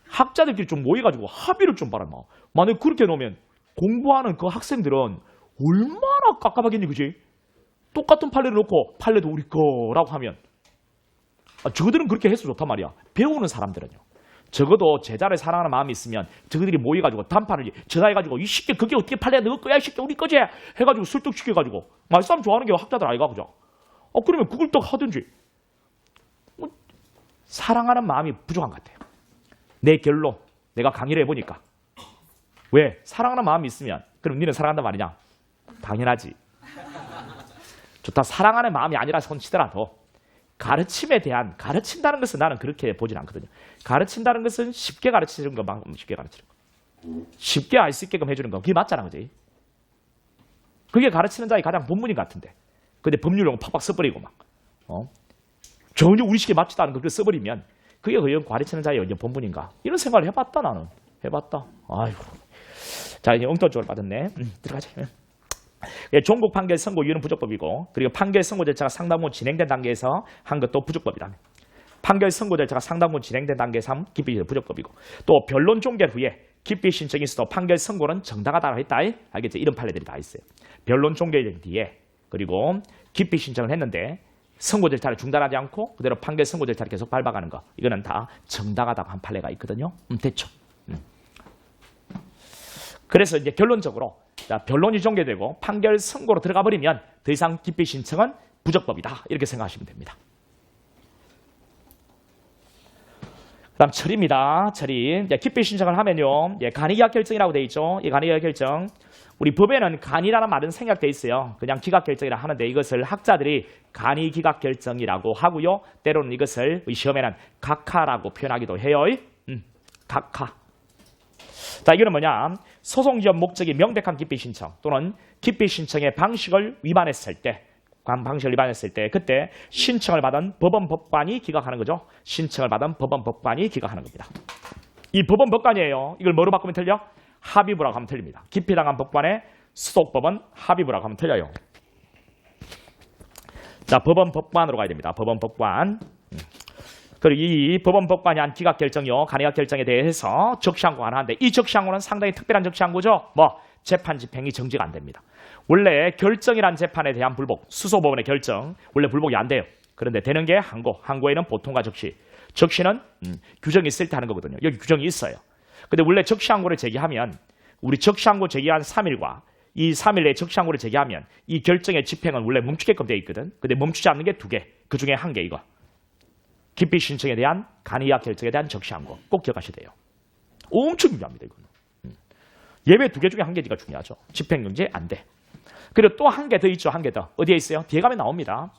학자들끼리 좀 모여가지고 합의를 좀 봐라. 만약에 그렇게 놓으면 공부하는 그 학생들은 얼마나 깝깝하겠니, 그지? 똑같은 판례를 놓고 판례도 우리 거라고 하면 저들은 그렇게 해서 좋단 말이야. 배우는 사람들은요. 적어도 제자를 사랑하는 마음이 있으면 저들이 모여가지고 단판을 전화해가지고 이 새끼 그게 어떻게 판례 너 거야 이 새끼 우리 거지 해가지고 설득시켜가지고 말싸움 좋아하는 게 학자들 아이가 그죠? 그러면 그걸 또 하든지. 사랑하는 마음이 부족한 것 같아요. 내 결론 내가 강의를 해보니까 왜? 사랑하는 마음이 있으면 그럼 니는 사랑한단 말이냐? 당연하지. 좋다. 사랑하는 마음이 아니라 손치더라도 가르친다는 것은 나는 그렇게 보진 않거든요. 가르친다는 것은 쉽게 가르치는 것만큼 쉽게 가르치는 거. 쉽게 알 수 있게끔 해주는 거. 그게 맞잖아, 그지? 그게 가르치는 자의 가장 본분인 것 같은데. 근데 법률용어 팍팍 써버리고 막. 전혀 우리 식에 맞지도 않은 걸 써버리면 그게 과연 가르치는 자의 본분인가? 이런 생각을 해봤다, 나는. 해봤다. 아이고. 자, 이제 엉뚱한 쪽을 받았네. 들어가자. 예, 종국 판결 선고 이유는 부적법이고 그리고 판결 선고 절차가 상당부 진행된 단계에서 한 것도 부적법이다. 판결 선고 절차가 상당부 진행된 단계에서 한 기피 부적법이고 또 변론 종결 후에 기피 신청이 있어도 판결 선고는 정당하다고 했다. 알겠죠? 이런 판례들이 다 있어요. 변론 종결된 뒤에 그리고 기피 신청을 했는데 선고 절차를 중단하지 않고 그대로 판결 선고 절차를 계속 밟아가는 거 이거는 다 정당하다고 한 판례가 있거든요. 됐죠. 그래서 이제 결론적으로 변론이 종결되고 판결 선고로 들어가 버리면 더 이상 기피 신청은 부적법이다. 이렇게 생각하시면 됩니다. 그다음 처리입니다. 처리. 기피 신청을 하면요. 간이기각 결정이라고 돼 있죠. 이 간이기각 결정. 우리 법에는 간이라는 말은 생략돼 있어요. 그냥 기각 결정이라 하는데 이것을 학자들이 간이기각 결정이라고 하고요. 때로는 이것을 시험에는 각하라고 표현하기도 해요. 각하. 자, 이거는 뭐냐? 소송 지원 목적이 명백한 기피 신청 또는 기피 신청의 방식을 위반했을 때, 그때 신청을 받은 법원법관이 기각하는 거죠. 신청을 받은 법원법관이 기각하는 겁니다. 이 법원법관이에요. 이걸 뭐로 바꾸면 틀려? 합의부라고 하면 틀립니다. 기피당한 법관의 수속법원 합의부라고 하면 틀려요. 자, 법원법관으로 가야 됩니다. 법원법관. 그리고 이 법원법관이 한 기각결정이요. 간이기각 결정에 대해서 적시항고가 하나인데 이 적시항고는 상당히 특별한 적시항고죠. 재판 집행이 정지가 안 됩니다. 원래 결정이란 재판에 대한 불복, 수소법원의 결정, 원래 불복이 안 돼요. 그런데 되는 게 항고에는 보통과 적시. 적시는 규정이 있을 때 하는 거거든요. 여기 규정이 있어요. 근데 원래 적시항고를 제기하면 우리 적시항고 제기한 3일과 이 3일 내에 적시항고를 제기하면 이 결정의 집행은 원래 멈추게끔 되어 있거든. 근데 멈추지 않는 게 2개. 그 중에 1개 이거. 기피 신청에 대한 간이기각 결정에 대한 적시항고 꼭 기억하셔야 돼요. 엄청 중요합니다. 이거는. 예외 2개 중에 1개가 중요하죠. 집행정지 안 돼. 그리고 또 1개 더 있죠. 1개 더. 어디에 있어요? 뒤에 가면 나옵니다.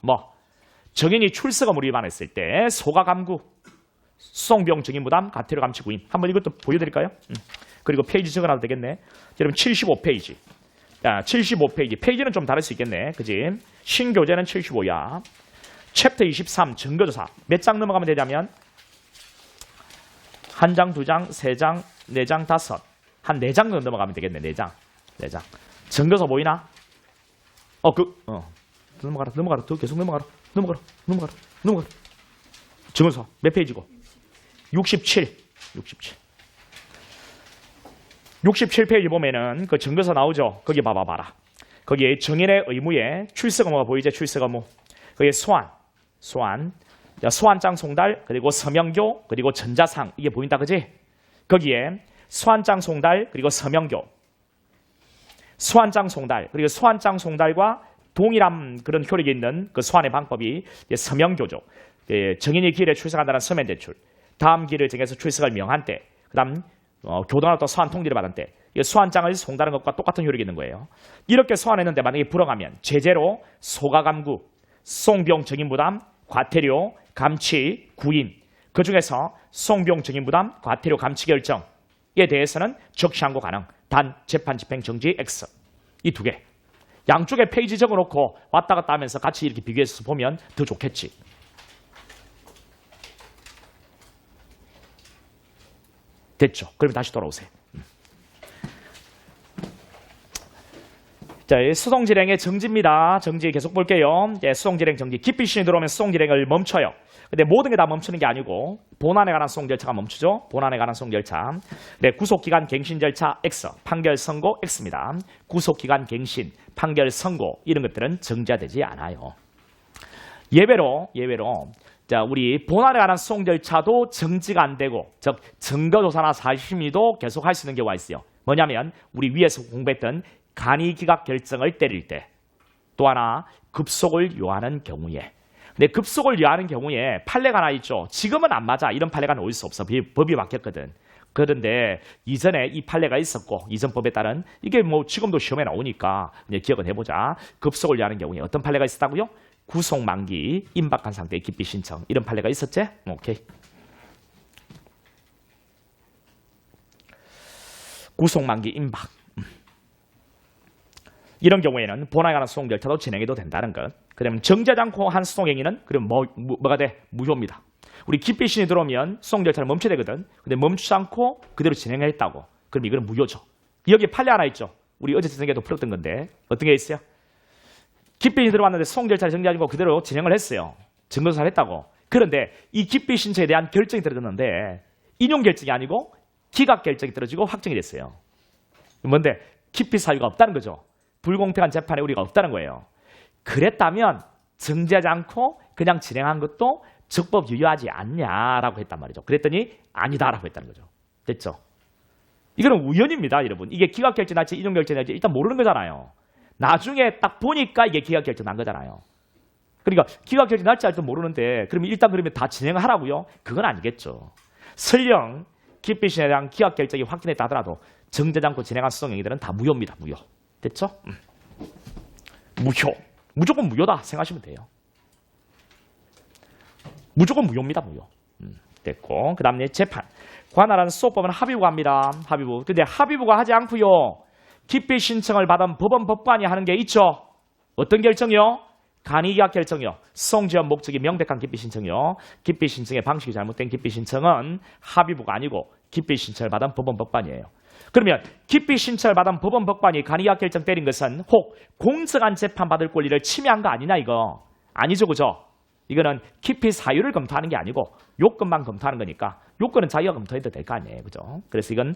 정인이 출석의무를 위반했을 때 소가감구, 수송비용 증인부담, 가태료 감치 구임. 한번 이것도 보여드릴까요? 그리고 페이지 적어놔도 되겠네. 여러분 75페이지. 75페이지. 페이지는 좀 다를 수 있겠네. 그지? 신교재는 75야. 챕터 23 증거조사 몇 장 넘어가면 되냐면 1장, 2장, 3장, 4장, 5 한 4장 넘어가면 되겠네. 4장. 증거서 보이나? 넘어가라. 더 계속 넘어가라. 증거서 몇 페이지고? 67. 67페이지 보면은 그 증거서 나오죠. 거기 봐라. 거기에 정인의 의무에 출석 의무가 보이죠. 출석 의무. 거기에 소환장 송달, 그리고 서명교, 그리고 전자상 이게 보인다, 그지? 거기에 소환장 송달, 그리고 서명교, 소환장 송달과 동일한 그런 효력이 있는 그 소환의 방법이 서명교죠. 정인이 기일에 출석한다는 서면 제출, 다음 기일을 정해서 출석을 명한 때, 그다음 교도나 또 소환 통지를 받은 때, 소환장을 송달하는 것과 똑같은 효력이 있는 거예요. 이렇게 소환했는데 만약에 불응하면 제재로 소가감구, 수송비용 증인부담, 과태료, 감치, 구인. 그 중에서 수송비용 증인부담, 과태료, 감치 결정에 대해서는 적시항고 가능. 단 재판 집행 정지 X. 이 두 개. 양쪽에 페이지 적어놓고 왔다 갔다 하면서 같이 이렇게 비교해서 보면 더 좋겠지. 됐죠? 그러면 다시 돌아오세요. 자, 수송질행의 정지입니다. 정지 계속 볼게요. 수송질행 정지. 기피신이 들어오면 수송질행을 멈춰요. 근데 모든 게 다 멈추는 게 아니고 본안에 관한 수송 절차가 멈추죠. 본안에 관한 수송 절차. 네, 구속기간 갱신 절차 X, 판결 선고 X입니다. 구속기간 갱신, 판결 선고 이런 것들은 정지되지 않아요. 예외로 자, 우리 본안에 관한 수송 절차도 정지가 안 되고, 즉 증거조사나 사실심의도 계속 할 수 있는 경우가 있어요. 뭐냐면 우리 위에서 공부했던 간이기각 결정을 때릴 때, 또 하나 급속을 요하는 경우에. 근데 급속을 요하는 경우에 판례가 하나 있죠. 지금은 안 맞아. 이런 판례가 나올 수 없어. 법이 바뀌었거든. 그런데 이전에 이 판례가 있었고 이전 법에 따른 이게 뭐 지금도 시험에 나오니까 이제 기억을 해보자. 급속을 요하는 경우에 어떤 판례가 있었다고요? 구속 만기, 임박한 상태의 기피 신청. 이런 판례가 있었지? 오케이. 구속 만기 임박. 이런 경우에는 본안에 관한 수송 절차도 진행해도 된다는 것. 그러면 정지하지 않고 한 수송행위는 그럼 뭐가 돼? 무효입니다. 우리 기피신이 들어오면 수송 절차를 멈춰야 되거든. 근데 멈추지 않고 그대로 진행했다고. 그럼 이거는 무효죠. 여기 판례 하나 있죠. 우리 어제 선생님도 풀었던 건데 어떤 게 있어요? 기피신이 들어왔는데 수송 절차를 정지하지 않고 그대로 진행을 했어요. 증거조사를 했다고. 그런데 이 기피 신청에 대한 결정이 떨어졌는데 인용 결정이 아니고 기각 결정이 떨어지고 확정이 됐어요. 뭔데? 기피 사유가 없다는 거죠. 불공평한 재판에 우리가 없다는 거예요. 그랬다면 정지하지 않고 그냥 진행한 것도 적법 유효하지 않냐라고 했단 말이죠. 그랬더니 아니다라고 했다는 거죠. 됐죠? 이거는 우연입니다, 여러분. 이게 기각결정 날지 인용결정 날지 일단 모르는 거잖아요. 나중에 딱 보니까 이게 기각결정 난 거잖아요. 그러니까 기각결정 날지 알도 모르는데 그러면 일단 그러면 다 진행하라고요? 그건 아니겠죠. 설령 기피신에 대한 기각결정이 확진했다 하더라도 정지하지 않고 진행한 수송행위들은 다 무효입니다. 무효. 됐죠? 무효. 무조건 무효다 생각하시면 돼요. 무조건 무효입니다. 무효. 됐고 그 다음에 재판. 관할하는 수소법은 합의부가 합니다. 합의부. 근데 합의부가 하지 않고요. 기피 신청을 받은 법원 법관이 하는 게 있죠. 어떤 결정이요? 간이기각 결정이요. 수송지원 목적이 명백한 기피 신청이요. 기피 신청의 방식이 잘못된 기피 신청은 합의부가 아니고 기피 신청을 받은 법원 법관이에요. 그러면 기피 신청을 받은 법원 법관이 간이기각 결정 때린 것은 혹 공정한 재판 받을 권리를 침해한 거 아니냐 이거. 아니죠, 그죠? 이거는 기피 사유를 검토하는 게 아니고 요건만 검토하는 거니까 요건은 자기가 검토해도 될 거 아니에요, 그죠? 그래서 이건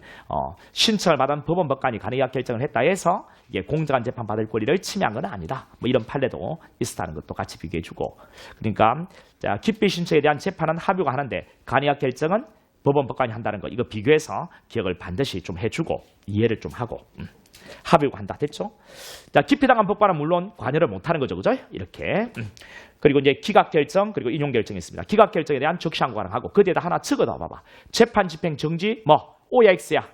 신청을 받은 법원 법관이 간이기각 결정을 했다 해서 이게 공정한 재판 받을 권리를 침해한 건 아니다. 뭐 이런 판례도 있었다는 것도 같이 비교해주고. 그러니까 자, 기피 신청에 대한 재판은 합의가 하는데 간이기각 결정은 법원 법관이 한다는 거 이거 비교해서 기억을 반드시 좀 해주고 이해를 좀 하고 합의가 한다. 됐죠? 자, 기피당한 법관은 물론 관여를 못하는 거죠, 그죠? 이렇게. 그리고 이제 기각 결정 그리고 인용 결정이 있습니다. 기각 결정에 대한 적시항고 가능하고 그 뒤에다 하나 적어놔 봐봐. 재판 집행 정지 뭐 O야 X야?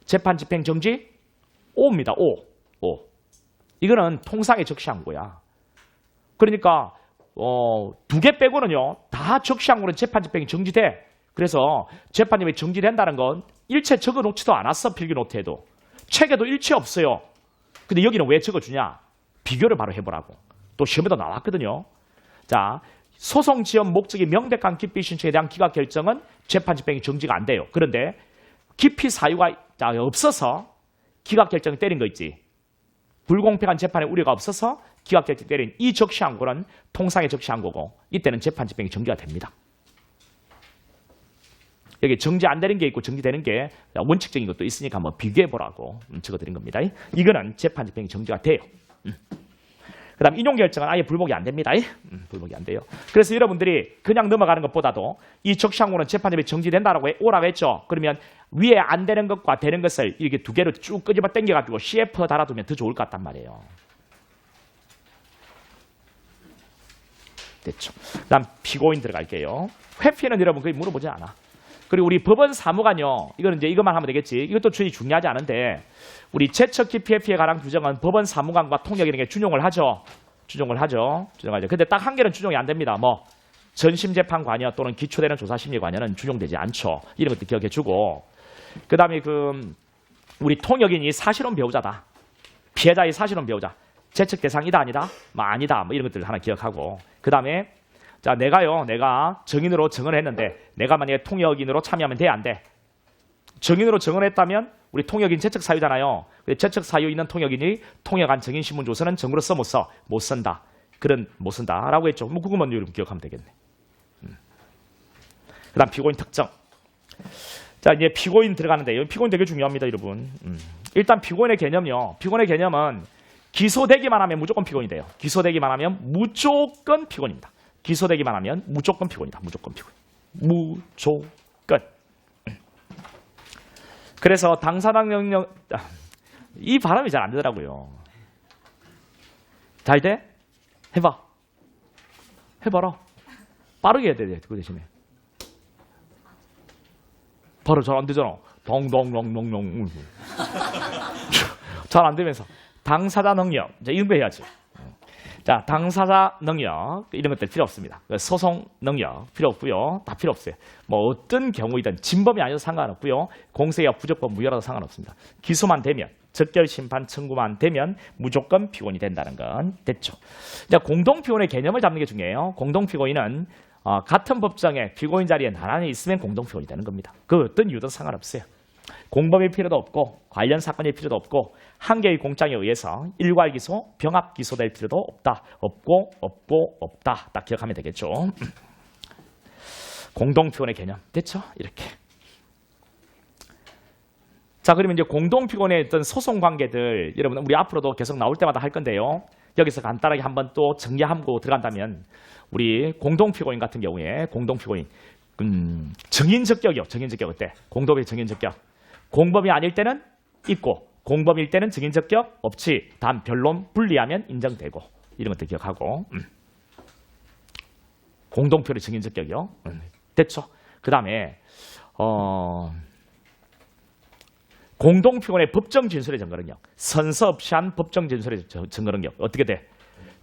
재판 집행 정지 O입니다. O. 이거는 통상의 적시항고야. 그러니까 두 개 빼고는요 다 적시항고는 재판 집행이 정지돼. 그래서 재판임이 정지된다는 건 일체 적어놓지도 않았어. 필기노트에도. 책에도 일체 없어요. 근데 여기는 왜 적어주냐? 비교를 바로 해보라고. 또 시험에도 나왔거든요. 자, 소송 지원 목적이 명백한 기피 신청에 대한 기각 결정은 재판 집행이 정지가 안 돼요. 그런데 기피 사유가 없어서 기각 결정을 때린 거 있지. 불공평한 재판에 우려가 없어서 기각 결정 때린 이 적시항고는 통상의 적시항고고 이때는 재판 집행이 정지가 됩니다. 여기 정지 안 되는 게 있고 정지되는 게 원칙적인 것도 있으니까 한번 비교해보라고 적어드린 겁니다. 이거는 재판 집행이 정지가 돼요. 그 다음 인용 결정은 아예 불복이 안 됩니다. 불복이 안 돼요. 그래서 여러분들이 그냥 넘어가는 것보다도 이 적시항고는 재판 집행이 정지된다라고 오라고 했죠. 그러면 위에 안 되는 것과 되는 것을 이렇게 두 개로 쭉 끄집어 당겨가지고 CF 달아두면 더 좋을 것 같단 말이에요. 됐죠. 그 다음 피고인 들어갈게요. 회피는 여러분 거의 물어보지 않아. 그리고 우리 법원 사무관요. 이거는 이제 이것만 하면 되겠지. 이것도 주의 중요하지 않은데 우리 제척 기피 회피에 관한 규정은 법원 사무관과 통역이라는 게 준용을 하죠. 추종을 하죠. 추종하죠. 근데 딱 한 개는 추종이 안 됩니다. 뭐 전심재판관여 또는 기초되는 조사심리관여는 추종되지 않죠. 이런 것도 기억해주고, 그 다음에 우리 통역인이 사실혼 배우자다. 피해자의 사실혼 배우자. 재척 대상이다 아니다? 뭐 아니다. 뭐 이런 것들을 하나 기억하고, 그 다음에 자 내가 정인으로 증언을 했는데 내가 만약에 통역인으로 참여하면 돼 안 돼? 정인으로 증언을 했다면 우리 통역인 재척 사유잖아요. 재척 사유 있는 통역인이 통역한 정인 신문 조서는 정으로 써 못 써? 못 쓴다. 못 쓴다라고 했죠. 뭐 그것만 여러분 기억하면 되겠네. 그다음 피고인 특정. 자 이제 피고인 들어가는데 이 피고인 되게 중요합니다, 여러분. 일단 피고인의 개념요. 피고인의 개념은 기소되기만 하면 무조건 피고인이 돼요. 기소되기만 하면 무조건 피고인입니다. 기소되기만 하면 무조건 피고인이다. 무조건 피고인. 무조건. 그래서 당사당 명령 이 발음이 잘 안 되더라고요. 잘 돼? 해봐라. 빠르게 해야 돼. 그 대신에. 바로 잘 안 되잖아. 덩덩렁렁렁. 잘 안 되면서 당사자 능력. 이제 이런 거 해야지. 자, 당사자 능력 이런 것들 필요 없습니다. 소송 능력 필요 없고요. 다 필요 없어요. 뭐 어떤 경우이든 진범이 아니어도 상관없고요. 공세와 부적법 무효라도 상관없습니다. 기소만 되면 적결 심판 청구만 되면 무조건 피고인이 된다는 건 됐죠. 자, 공동 피고인의 개념을 잡는 게 중요해요. 공동 피고인은 같은 법정에 피고인 자리에 나란히 있으면 공동 피고인이 되는 겁니다. 그 어떤 이유도 상관없어요. 공범일 필요도 없고 관련 사건일 필요도 없고 한 개의 공장에 의해서 일괄 기소, 병합 기소될 필요도 없다. 없다. 딱 기억하면 되겠죠. 공동 피고인의 개념 됐죠? 이렇게. 자, 그러면 이제 공동 피고인의 어떤 소송 관계들 여러분 우리 앞으로도 계속 나올 때마다 할 건데요. 여기서 간단하게 한번 또 정리하고 들어간다면 우리 공동 피고인 같은 경우에 공동 피고인 정인 적격이요. 정인 적격 어때? 공범의 정인 적격. 공범이 아닐 때는 있고 공범일 때는 정인 적격 없이 단 변론 분리하면 인정되고 이런 것들 기억하고 공동 피고인의 정인 적격이요. 됐죠? 그 다음에 공동 피고인의 법정 진술의 증거 능력. 선서 없이 한 법정 진술의 증거 능력 어떻게 돼?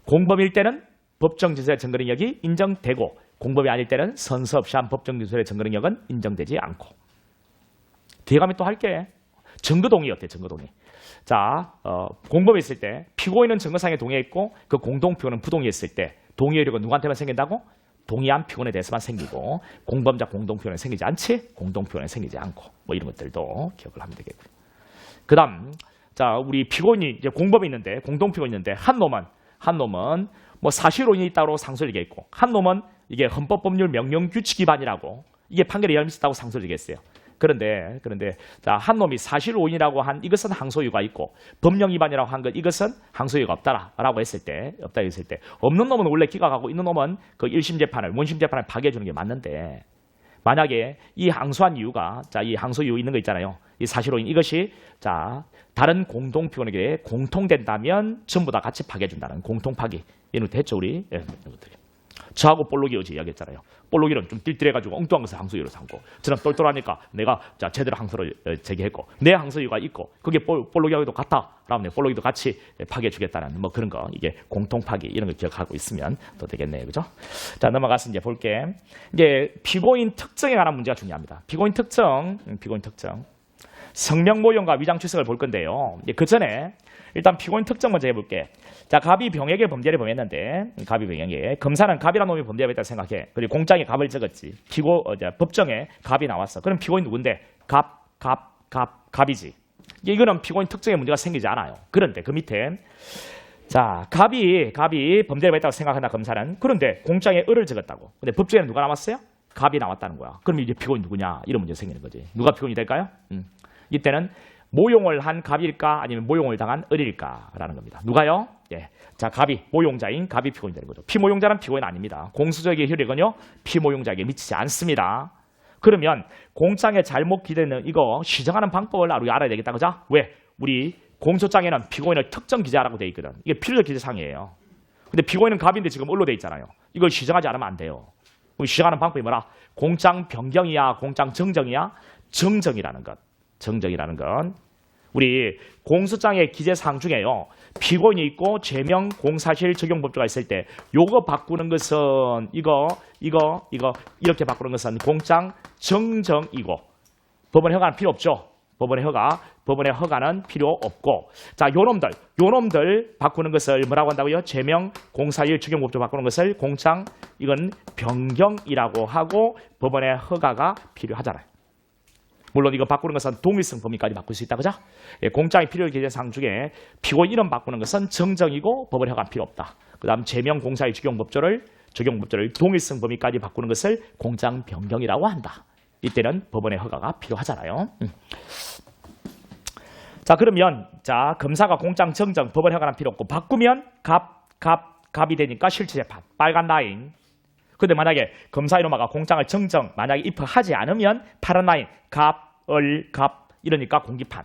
공범일 때는 법정 진술의 증거 능력이 인정되고 공범이 아닐 때는 선서 없이 한 법정 진술의 증거 능력은 인정되지 않고. 뒤에 가면 또 할게. 증거 동의 어때? 증거 동의. 자, 공범이 있을 때 피고인은 증거상에 동의했고 그 공동 피고는 부동의했을 때 동의 여력은 누구한테만 생긴다고? 동의한 피고인에 대해서만 생기고 공범자 공동 피고는 생기지 않지? 공동 피고는 생기지 않고 뭐 이런 것들도 기억을 하면 되겠고요. 그다음 자, 우리 피고인이 이제 공범이 있는데 공동 피고인이 있는데 한 놈은 뭐 사실혼이 있다고 상소를 얘기했고 한 놈은 이게 헌법법률 명령 규칙 위반이라고 이게 판결에 열mis있다고 상소를 얘기했어요. 그런데 자, 한 놈이 사실오인이라고 한 이것은 항소유가 있고 법령 위반이라고 한 것 이것은 항소유가 없다라고 했을 때 없는 놈은 원래 기각하고 있는 놈은 그 1심 재판을 원심 재판을 파기해 주는 게 맞는데 만약에 이 항소한 이유가 자, 이 항소유 있는 거 있잖아요. 이 사실오인 이것이 자, 다른 공동 피고인에게 공통된다면 전부 다 같이 파기해 준다는 공통 파기. 이런 것도 했죠, 우리. 예, 이것들이. 저하고 볼록이 어제 이야기했잖아요. 볼록이는 좀 띨띨해가지고 엉뚱한 것을 항소유로 삼고 저는 똘똘하니까 내가 자 제대로 항소를 제기했고 내 항소유가 있고 그게 볼록이하고도 같다. 그러면 볼록이도 같이 파기해주겠다는 뭐 그런 거 이게 공통 파기 이런 걸 기억하고 있으면 또 되겠네요, 그죠? 자, 넘어가서 이제 볼게. 이제 피고인 특정에 관한 문제가 중요합니다. 피고인 특정. 성명 모형과 위장 출석을 볼 건데요. 그 전에 일단 피고인 특정 먼저 해볼게. 자, 갑이 병에게 범죄를 범했는데 갑이 병에게 검사는 갑이라는 놈이 범죄를 했다고 생각해. 그리고 공장에 갑을 적었지. 법정에 갑이 나왔어. 그럼 피고인 누군데? 갑이지. 이거는 피고인 특정에 문제가 생기지 않아요. 그런데 그 밑에 자, 갑이 범죄를 했다고 생각한다 검사는. 그런데 공장에 을을 적었다고. 근데 법정에는 누가 나왔어요? 갑이 나왔다는 거야. 그럼 이제 피고인 누구냐? 이런 문제 생기는 거지. 누가 피고인이 될까요? 이때는 모용을 한 갑일까 아니면 모용을 당한 을일까라는 겁니다. 누가요? 예. 자, 갑이 모용자인 갑이 피고인이 되는 거죠. 피모용자는 피고인 아닙니다. 공수적의 효력은요 피모용자에게 미치지 않습니다. 그러면 공장에 잘못 기재는 이거 시정하는 방법을 우리가 알아야 되겠다, 그죠? 왜? 우리 공소장에는 피고인을 특정 기재하라고 돼 있거든. 이게 필요적 기재사항이에요. 근데 피고인은 갑인데 지금 을로 돼 있잖아요. 이걸 시정하지 않으면 안 돼요. 우리 시정하는 방법이 뭐라? 공장 변경이야, 공장 정정이야? 정정이라는 것. 정정이라는 건 우리 공소장의 기재사항 중에요. 피고인이 있고 제명 공사실 적용법조가 있을 때 요거 바꾸는 것은 이거 이렇게 바꾸는 것은 공장 정정이고 법원의 허가는 필요 없죠. 법원의 허가는 필요 없고 자 요놈들 바꾸는 것을 뭐라고 한다고요? 제명 공사일 적용법조 바꾸는 것을 공장 이건 변경이라고 하고 법원의 허가가 필요하잖아요. 물론 이거 바꾸는 것은 동일성 범위까지 바꿀 수 있다, 그죠? 예, 공장의 필요 기재사항 중에 피고인 이름 바꾸는 것은 정정이고 법원의 허가는 필요 없다. 그다음 제명 공사의 적용법조를 동일성 범위까지 바꾸는 것을 공장 변경이라고 한다. 이때는 법원의 허가가 필요하잖아요. 자 그러면 자 검사가 공장 정정 법원의 허가는 필요 없고 바꾸면 갑이 되니까 실체재판 빨간 라인. 근데 만약에 검사 이놈아가 공장을 정정 만약에 입헌하지 않으면 파란 라인 갑 이러니까 공기판.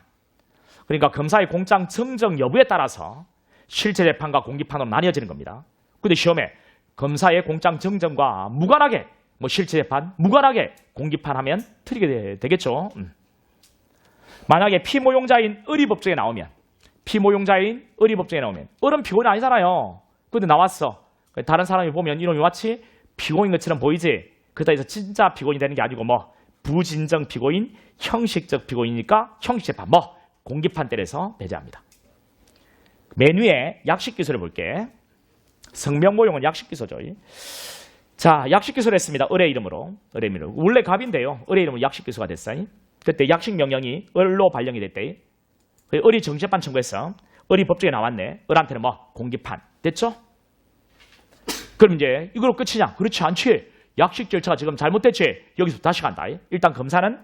그러니까 검사의 공장 정정 여부에 따라서 실체재판과 공기판으로 나뉘어지는 겁니다. 근데 시험에 검사의 공장 정정과 무관하게 뭐 실체재판 무관하게 공기판하면 틀리게 되겠죠. 만약에 피모용자인 의리법정에 나오면 을은 피고인 아니잖아요. 근데 나왔어. 다른 사람이 보면 이놈이 마치 피고인 것처럼 보이지. 그렇다 해서 진짜 피고인이 되는 게 아니고 뭐 부진정 피고인, 형식적 피고인이니까 형식재판 뭐 공기판 때려서 배제합니다. 맨 위에 약식기소를 볼게. 성명모용은 약식기소죠. 자, 약식기소를 했습니다. 을의 이름으로. 원래 갑인데요. 을의 이름으로 약식기소가 됐어요. 그때 약식명령이 을로 발령이 됐대. 을이 정재판 청구했어. 을이 법정에 나왔네. 을한테는 뭐 공기판. 됐죠? 그럼 이제 이걸로 끝이냐? 그렇지 않지. 약식 절차가 지금 잘못됐지. 여기서 다시 간다. 일단 검사는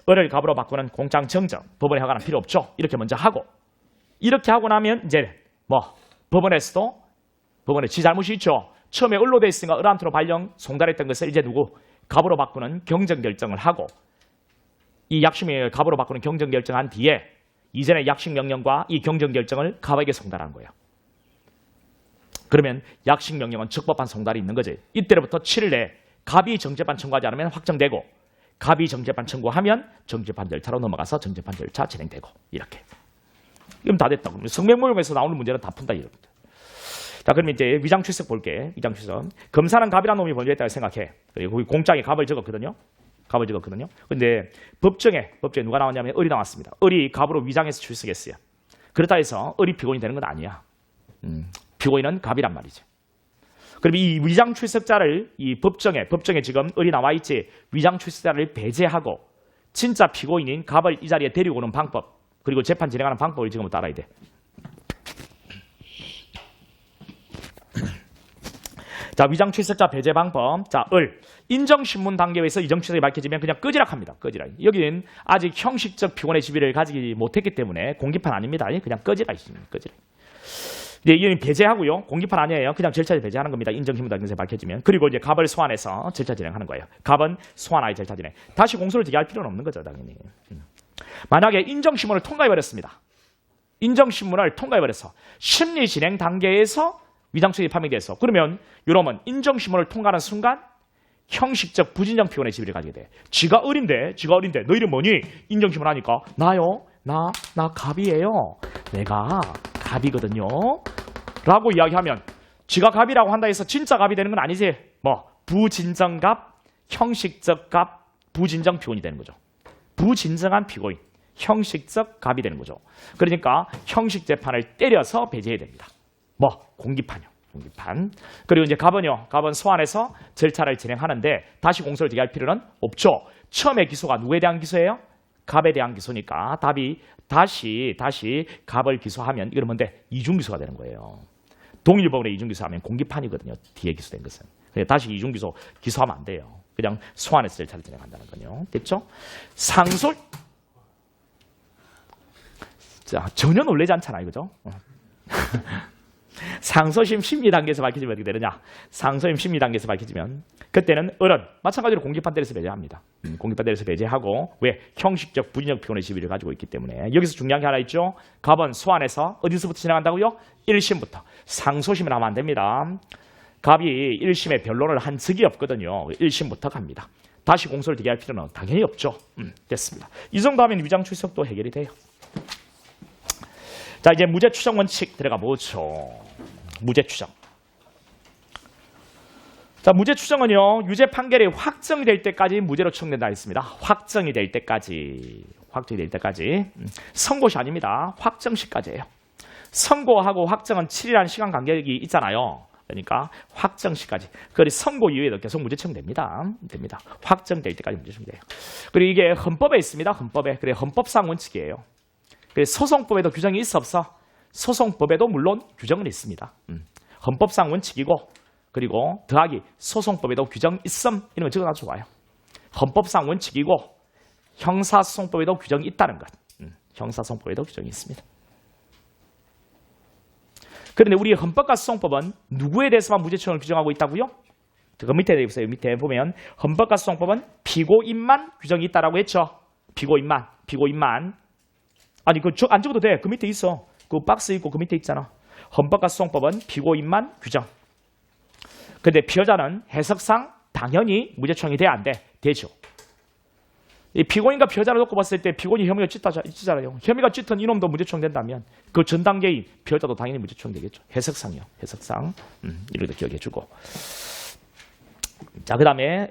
을을 갑으로 바꾸는 공장 정정. 법원의 허가는 필요 없죠. 이렇게 먼저 하고. 이렇게 하고 나면 이제 뭐 법원에서도 법원에 지 잘못이 있죠. 처음에 을로 돼 있으니까 을한테로 발령 송달했던 것을 이제 누구? 갑으로 바꾸는 경정 결정을 하고 이 약식명령을 갑으로 바꾸는 경정 결정한 뒤에 이전의 약식 명령과 이 경정 결정을 갑에게 송달한 거예요. 그러면 약식 명령은 적법한 송달이 있는 거지. 이때로부터 7일 내에 갑이 정재판 청구하지 않으면 확정되고 갑이 정재판 청구하면 정재판 절차로 넘어가서 정재판 절차 진행되고 이렇게. 그럼 다 됐다. 그러면 성명모용에서 나오는 문제는 다 푼다 이런 거죠. 자, 그럼 이제 위장 출석 볼게. 위장 출석. 검사는 갑이라는 놈이 범죄했다고 생각해. 그리고 거기 공장에 갑을 적었거든요. 근데 법정에 누가 나왔냐면 을이 나왔습니다. 을이 갑으로 위장해서 출석했어요. 그렇다 해서 을이 피고인이 되는 건 아니야. 피고인은 갑이란 말이죠. 그럼 이 위장 출석자를 이 법정에 지금 을이 나와 있지. 위장 출석자를 배제하고 진짜 피고인인 갑을 이 자리에 데리고 오는 방법 그리고 재판 진행하는 방법을 지금부터 알아야 돼. 자, 위장 출석자 배제 방법. 자, 을. 인정신문 단계에서 위장 출석이 밝혀지면 그냥 끄지락합니다. 끄지락. 여기는 아직 형식적 피고인의 지위를 가지지 못했기 때문에 공기판 아닙니다. 그냥 끄지락이십니다. 끄지락. 네, 이건 배제하고요. 공기판 아니에요. 그냥 절차를 배제하는 겁니다. 인정신문 단계에서 밝혀지면. 그리고 이제 갑을 소환해서 절차 진행하는 거예요. 갑은 소환하여 절차 진행. 다시 공소를 제기할 필요는 없는 거죠, 당연히. 만약에 인정신문을 통과해버렸습니다. 인정신문을 통과해버렸어. 심리 진행 단계에서 위장출석이 판명돼서 그러면 이놈은 인정신문을 통과하는 순간 형식적 부진정 피고인의 지위를 가지게 돼. 지가 을인데 너 이름 뭐니? 인정신문 하니까 나요? 나 갑이에요. 내가 갑이거든요. 라고 이야기하면 지가 갑이라고 한다 해서 진짜 갑이 되는 건 아니지. 뭐 부진정갑, 형식적 갑, 부진정 피고인이 되는 거죠. 부진정한 피고인, 형식적 갑이 되는 거죠. 그러니까 형식 재판을 때려서 배제해야 됩니다. 뭐 공기판이요. 공기판. 그리고 이제 갑은 소환해서 절차를 진행하는데 다시 공소를 제기할 필요는 없죠. 처음에 기소가 누구에 대한 기소예요? 갑에 대한 기소니까 답이 다시 갑을 기소하면 이건 뭔데? 이중기소가 되는 거예요. 동일법원에 이중기소하면 공기판이거든요. 뒤에 기소된 것은. 다시 기소하면 안 돼요. 그냥 소환해서 절차를 진행한다는 거요. 됐죠? 상소. 자, 전혀 놀라지 않잖아요. 그죠? 상소심 심리 단계에서 밝혀지면 어떻게 되느냐? 상소심 심리 단계에서 밝혀지면 그때는 을은 마찬가지로 공기판 때려서 배제합니다. 공기판 때려서 배제하고 왜? 형식적 부진적 피고인의 지위를 가지고 있기 때문에 여기서 중요한 게 하나 있죠. 갑은 소환해서 어디서부터 진행한다고요? 1심부터. 상소심을 하면 안 됩니다. 갑이 1심에 변론을 한 적이 없거든요. 1심부터 갑니다. 다시 공소를 제기할 필요는 당연히 없죠. 됐습니다. 이 정도 하면 위장 출석도 해결이 돼요. 자, 이제 무죄 추정 원칙 들어가 보죠. 무죄 추정. 자, 무죄 추정은요, 유죄 판결이 확정될 때까지 무죄로 추정된다 했습니다. 확정이 될 때까지. 선고시 아닙니다. 확정시까지예요. 선고하고 확정은 7일이라는 시간 간격이 있잖아요. 그러니까 확정시까지. 그리고 선고 이후에도 계속 무죄 추정됩니다. 확정될 때까지 무죄 추정돼요. 그리고 이게 헌법에 있습니다. 헌법에. 그래 헌법상 원칙이에요. 그래 소송법에도 규정이 있어 없어? 소송법에도 물론 규정은 있습니다. 헌법상 원칙이고 그리고 더하기 소송법에도 규정 있음 이런 거 적어놔도 좋아요. 헌법상 원칙이고 형사소송법에도 규정이 있다는 것. 형사소송법에도 규정이 있습니다. 그런데 우리 헌법과 소송법은 누구에 대해서만 무죄추정을 규정하고 있다고요? 그 밑에 보세요. 밑에 보면 헌법과 소송법은 피고인만 규정이 있다라고 했죠. 피고인만. 아니 그 안 적어도 돼. 그 밑에 있어. 그 박스 있고 그 밑에 있잖아. 헌법과 소송법은 피고인만 규정. 근데 피해자는 해석상 당연히 무죄추정이 돼야 안 돼. 되죠. 이 피고인과 피해자를 놓고 봤을 때 피고인이 혐의가 짙잖아요. 혐의가 짙은 이놈도 무죄추정 된다면 그 전 단계의 피해자도 당연히 무죄추정 되겠죠. 해석상이요. 해석상. 이렇게 기억해 주고. 자, 그다음에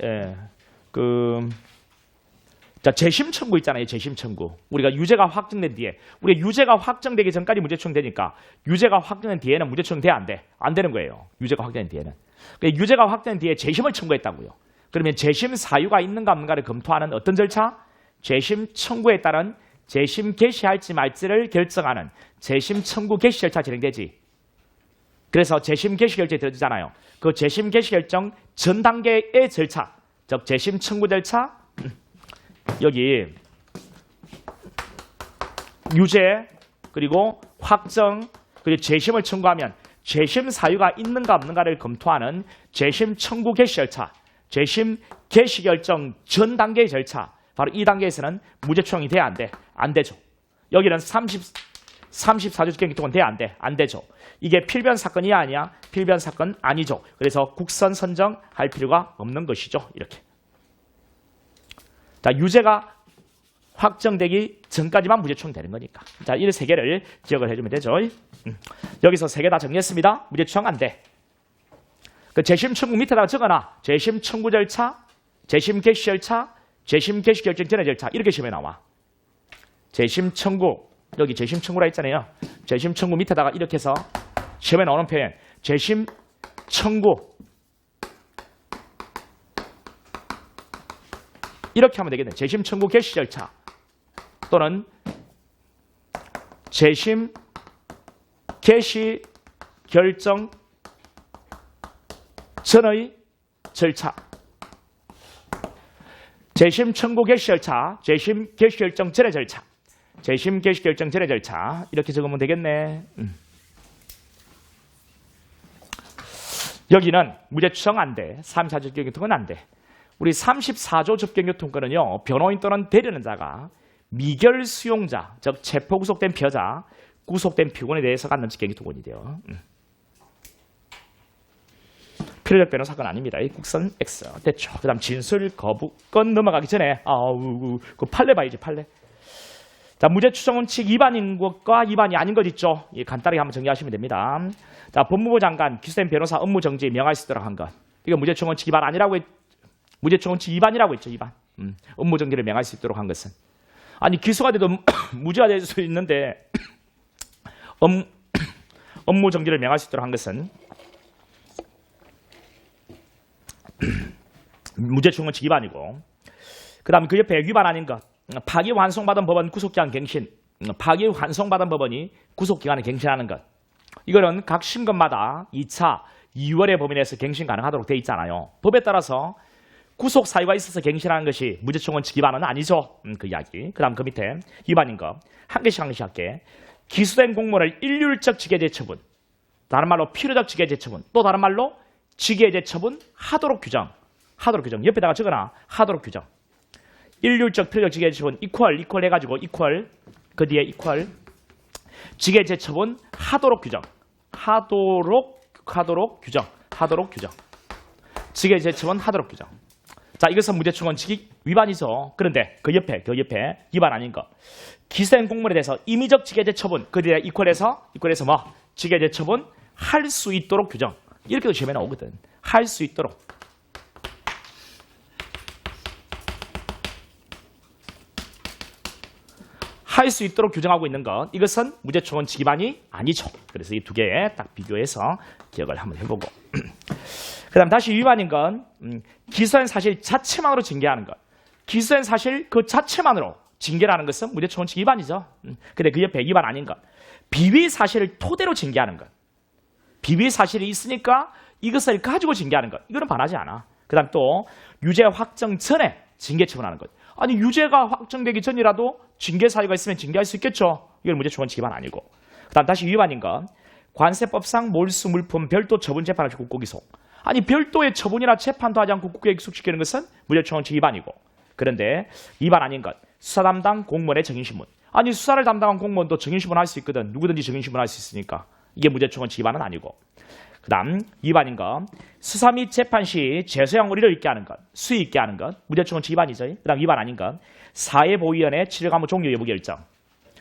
자, 재심 청구 있잖아요. 재심 청구. 우리가 유죄가 확정된 뒤에 우리가 유죄가 확정되기 전까지 무죄추정 되니까 유죄가 확정된 뒤에는 무죄추정 돼 안 돼? 안 되는 거예요. 유죄가 확정된 뒤에는. 그러니까 유죄가 확정된 뒤에 재심을 청구했다고요. 그러면 재심 사유가 있는가 없는가를 검토하는 어떤 절차? 재심 청구에 따른 재심 개시할지 말지를 결정하는 재심 청구 개시 절차 진행되지. 그래서 재심 개시 결정이 들어지잖아요. 그 재심 개시 결정 전 단계의 절차, 즉 재심 청구 절차, 여기 유죄 그리고 확정 그리고 재심을 청구하면 재심 사유가 있는가 없는가를 검토하는 재심 청구 개시 절차, 재심 개시 결정 전 단계의 절차, 바로 이 단계에서는 무죄 추정이 돼야 안 돼? 안 되죠. 여기는 34주 집행기 동안 돼야 안 돼? 안 되죠. 이게 필변 사건이야 아니야? 필변 사건 아니죠. 그래서 국선 선정할 필요가 없는 것이죠. 이렇게. 자, 유죄가 확정되기 전까지만 무죄 추정되는 거니까. 자, 이 세 개를 기억을 해주면 되죠. 여기서 세 개 다 정리했습니다. 무죄 추정 안 돼. 그 재심 청구 밑에다가 적어놔. 재심 청구 절차, 재심 개시 절차, 재심 개시 결정 전의 절차. 이렇게 시험에 나와. 재심 청구, 여기 재심 청구라 했잖아요. 재심 청구 밑에다가 이렇게 해서 시험에 나오는 표현. 재심 청구. 이렇게 하면 되겠네. 재심 청구 개시 절차. 또는 재심 개시 결정 전의 절차. 재심 청구 개시 절차, 재심 개시 결정 전의 절차, 재심 개시 결정 전의 절차. 이렇게 적으면 되겠네. 여기는 무죄 추정 안 돼. 34조 접견교통은 안 돼. 우리 34조 접견교통권은요, 변호인 또는 대리하는 자가 미결 수용자, 즉 체포 구속된 피해자, 구속된 피고인에 대해서 갖는 직경교통권이 돼요. 필요적 변호 사건 아닙니다. 이 국선 X 됐죠. 그다음 진술 거부권 넘어가기 전에 그 판례 봐야지 판례. 자, 무죄 추정 원칙 위반인 것과 위반이 아닌 것 있죠. 예, 간단하게 한번 정리하시면 됩니다. 자, 법무부 장관 기소된 변호사 업무 정지 명할 수 있도록 한 것. 이거 무죄 추정 원칙 위반 아니라고 무죄 추정 원칙 위반이라고 했죠. 위반. 업무 정지를 명할 수 있도록 한 것은. 아니 기소가 돼도 무죄가 될 수 있는데 업무 정지를 명할 수 있도록 한 것은 무죄 추정 원칙 위반이고, 그 다음 그 옆에 위반 아닌 것. 파기환송받은 법원 구속기간 갱신. 파기환송받은 법원이 구속기간을 갱신하는 것. 이거는 각 신검마다 2차 2월의 범위 내에서 갱신 가능하도록 되어 있잖아요. 법에 따라서 구속 사유가 있어서 갱신하는 것이 무죄 추정 원칙 위반은 아니죠. 그 이야기. 그 다음 그 밑에 위반인 것. 한 개씩 할게. 기소된 공무원을 일률적 직계제 처분. 다른 말로 필요적 직계제 처분. 또 다른 말로 직계제 처분 하도록 규정. 하도록 규정. 옆에다가 적어놔. 하도록 규정. 일률적 필요적 직계제 처분 이퀄 해가지고 이퀄 그 뒤에 이퀄 직계제 처분 하도록 규정. 하도록 규정. 직계제 처분 하도록 규정. 자, 이것은 무죄충 원칙이 위반이죠. 그런데 그 옆에 위반 아닌 거. 기소된 공무원에 대해서 임의적 직계제 처분, 그들의 이퀄해서 뭐 직계제 처분 할 수 있도록 규정. 이렇게도 시험에 나오거든. 할 수 있도록. 할 수 있도록 규정하고 있는 것. 이것은 무죄충 원칙 위반이 아니죠. 그래서 이 두 개 딱 비교해서 기억을 한번 해보고. 그 다음 다시 위반인 건 기소된 사실 자체만으로 징계하는 것. 기소된 사실 그 자체만으로 징계라는 것은 무죄충 원칙 위반이죠. 근데 그 옆에 위반 아닌 것. 비위 사실을 토대로 징계하는 것. 비위 사실이 있으니까 이것을 가지고 징계하는 것. 이거는 반하지 않아. 그 다음 또 유죄 확정 전에 징계 처분하는 것. 아니 유죄가 확정되기 전이라도 징계 사유가 있으면 징계할 수 있겠죠. 이건 무죄충 원칙 위반 아니고. 그 다음 다시 위반인 건 관세법상 몰수 물품 별도 처분 재판을 국고 기소. 아니 별도의 처분이나 재판도 하지 않고 국고에 기소시키는 것은 무죄충 원칙 위반이고. 그런데 위반 아닌 것. 수사 담당 공무원의 정인신문. 아니 수사를 담당한 공무원도 정인신문 할 수 있거든. 누구든지 정인신문 할 수 있으니까. 이게 무죄충 원칙 위반은 아니고. 그 다음 위반인 것. 수사 및 재판 시 재소양 의리를 있게 하는 것. 수위 있게 하는 것. 무죄충 원칙 위반이죠. 그 다음 위반 아닌 것. 사회보위원회 치료감호 종료 여부 결정.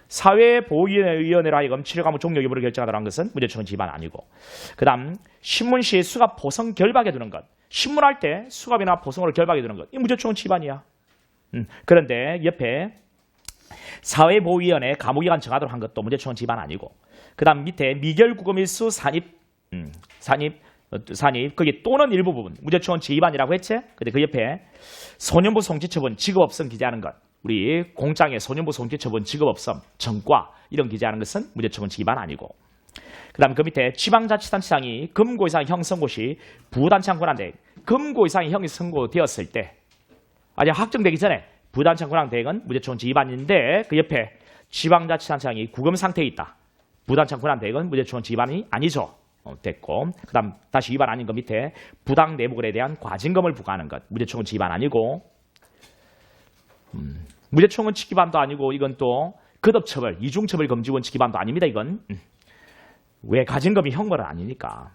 사회보위원회로 하여금 치료감호 종료 여부를 결정하도록 한 것은 무죄충 원칙 위반 아니고. 그 다음 신문 시 수갑 보성 결박에 두는 것. 신문할 때 수갑이나 보성으로 결박에 두는 것. 이 무죄충 원칙 위반이야. 그런데 옆에 사회보위원회 감호기간 정하도록 한 것도 무죄충 원칙 위반 아니고. 그 다음 밑에 미결구금일수 산입 거기 또는 일부 부분 무죄충 원칙 위반이라고 했지. 근데 그 옆에 소년부 송치처분 직업업성 기재하는 것. 우리 공장에 소년부 송치처분 직업업성 전과 이런 기재하는 것은 무죄충 원칙 위반 아니고. 그 다음 그 밑에 지방자치단체장이 금고 이상 형 선고 시 부단체장 권한대행 금고 이상의 형이 선고되었을 때 아직 확정되기 전에 부단체장 권한대행은 무죄충 원칙 위반인데 그 옆에 지방자치단체장이 구금 상태에 있다. 부단체장 권한대행은 무죄충 원칙 위반이 아니죠. 됐고. 그 다음 다시 위반 아닌 것 밑에 부당 내부거래에 대한 과징금을 부과하는 것. 무죄충 원칙 위반 아니고. 무죄충 원칙 위반도 아니고 이건 또 거듭처벌, 이중처벌 금지 원칙 위반도 아닙니다. 이건. 왜 가징금이 형벌은 아니니까.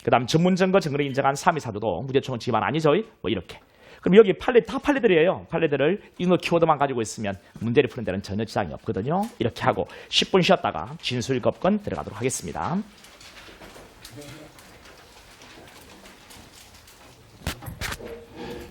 그 다음 전문증거 증거를 인정한 3위 사도도 무죄충 원칙 위반 아니죠. 뭐 이렇게. 그럼 여기 판례 다 판례들이에요. 판례들을 이거 키워드만 가지고 있으면 문제를 푸는 데는 전혀 지장이 없거든요. 이렇게 하고 10분 쉬었다가 진술겁건 들어가도록 하겠습니다.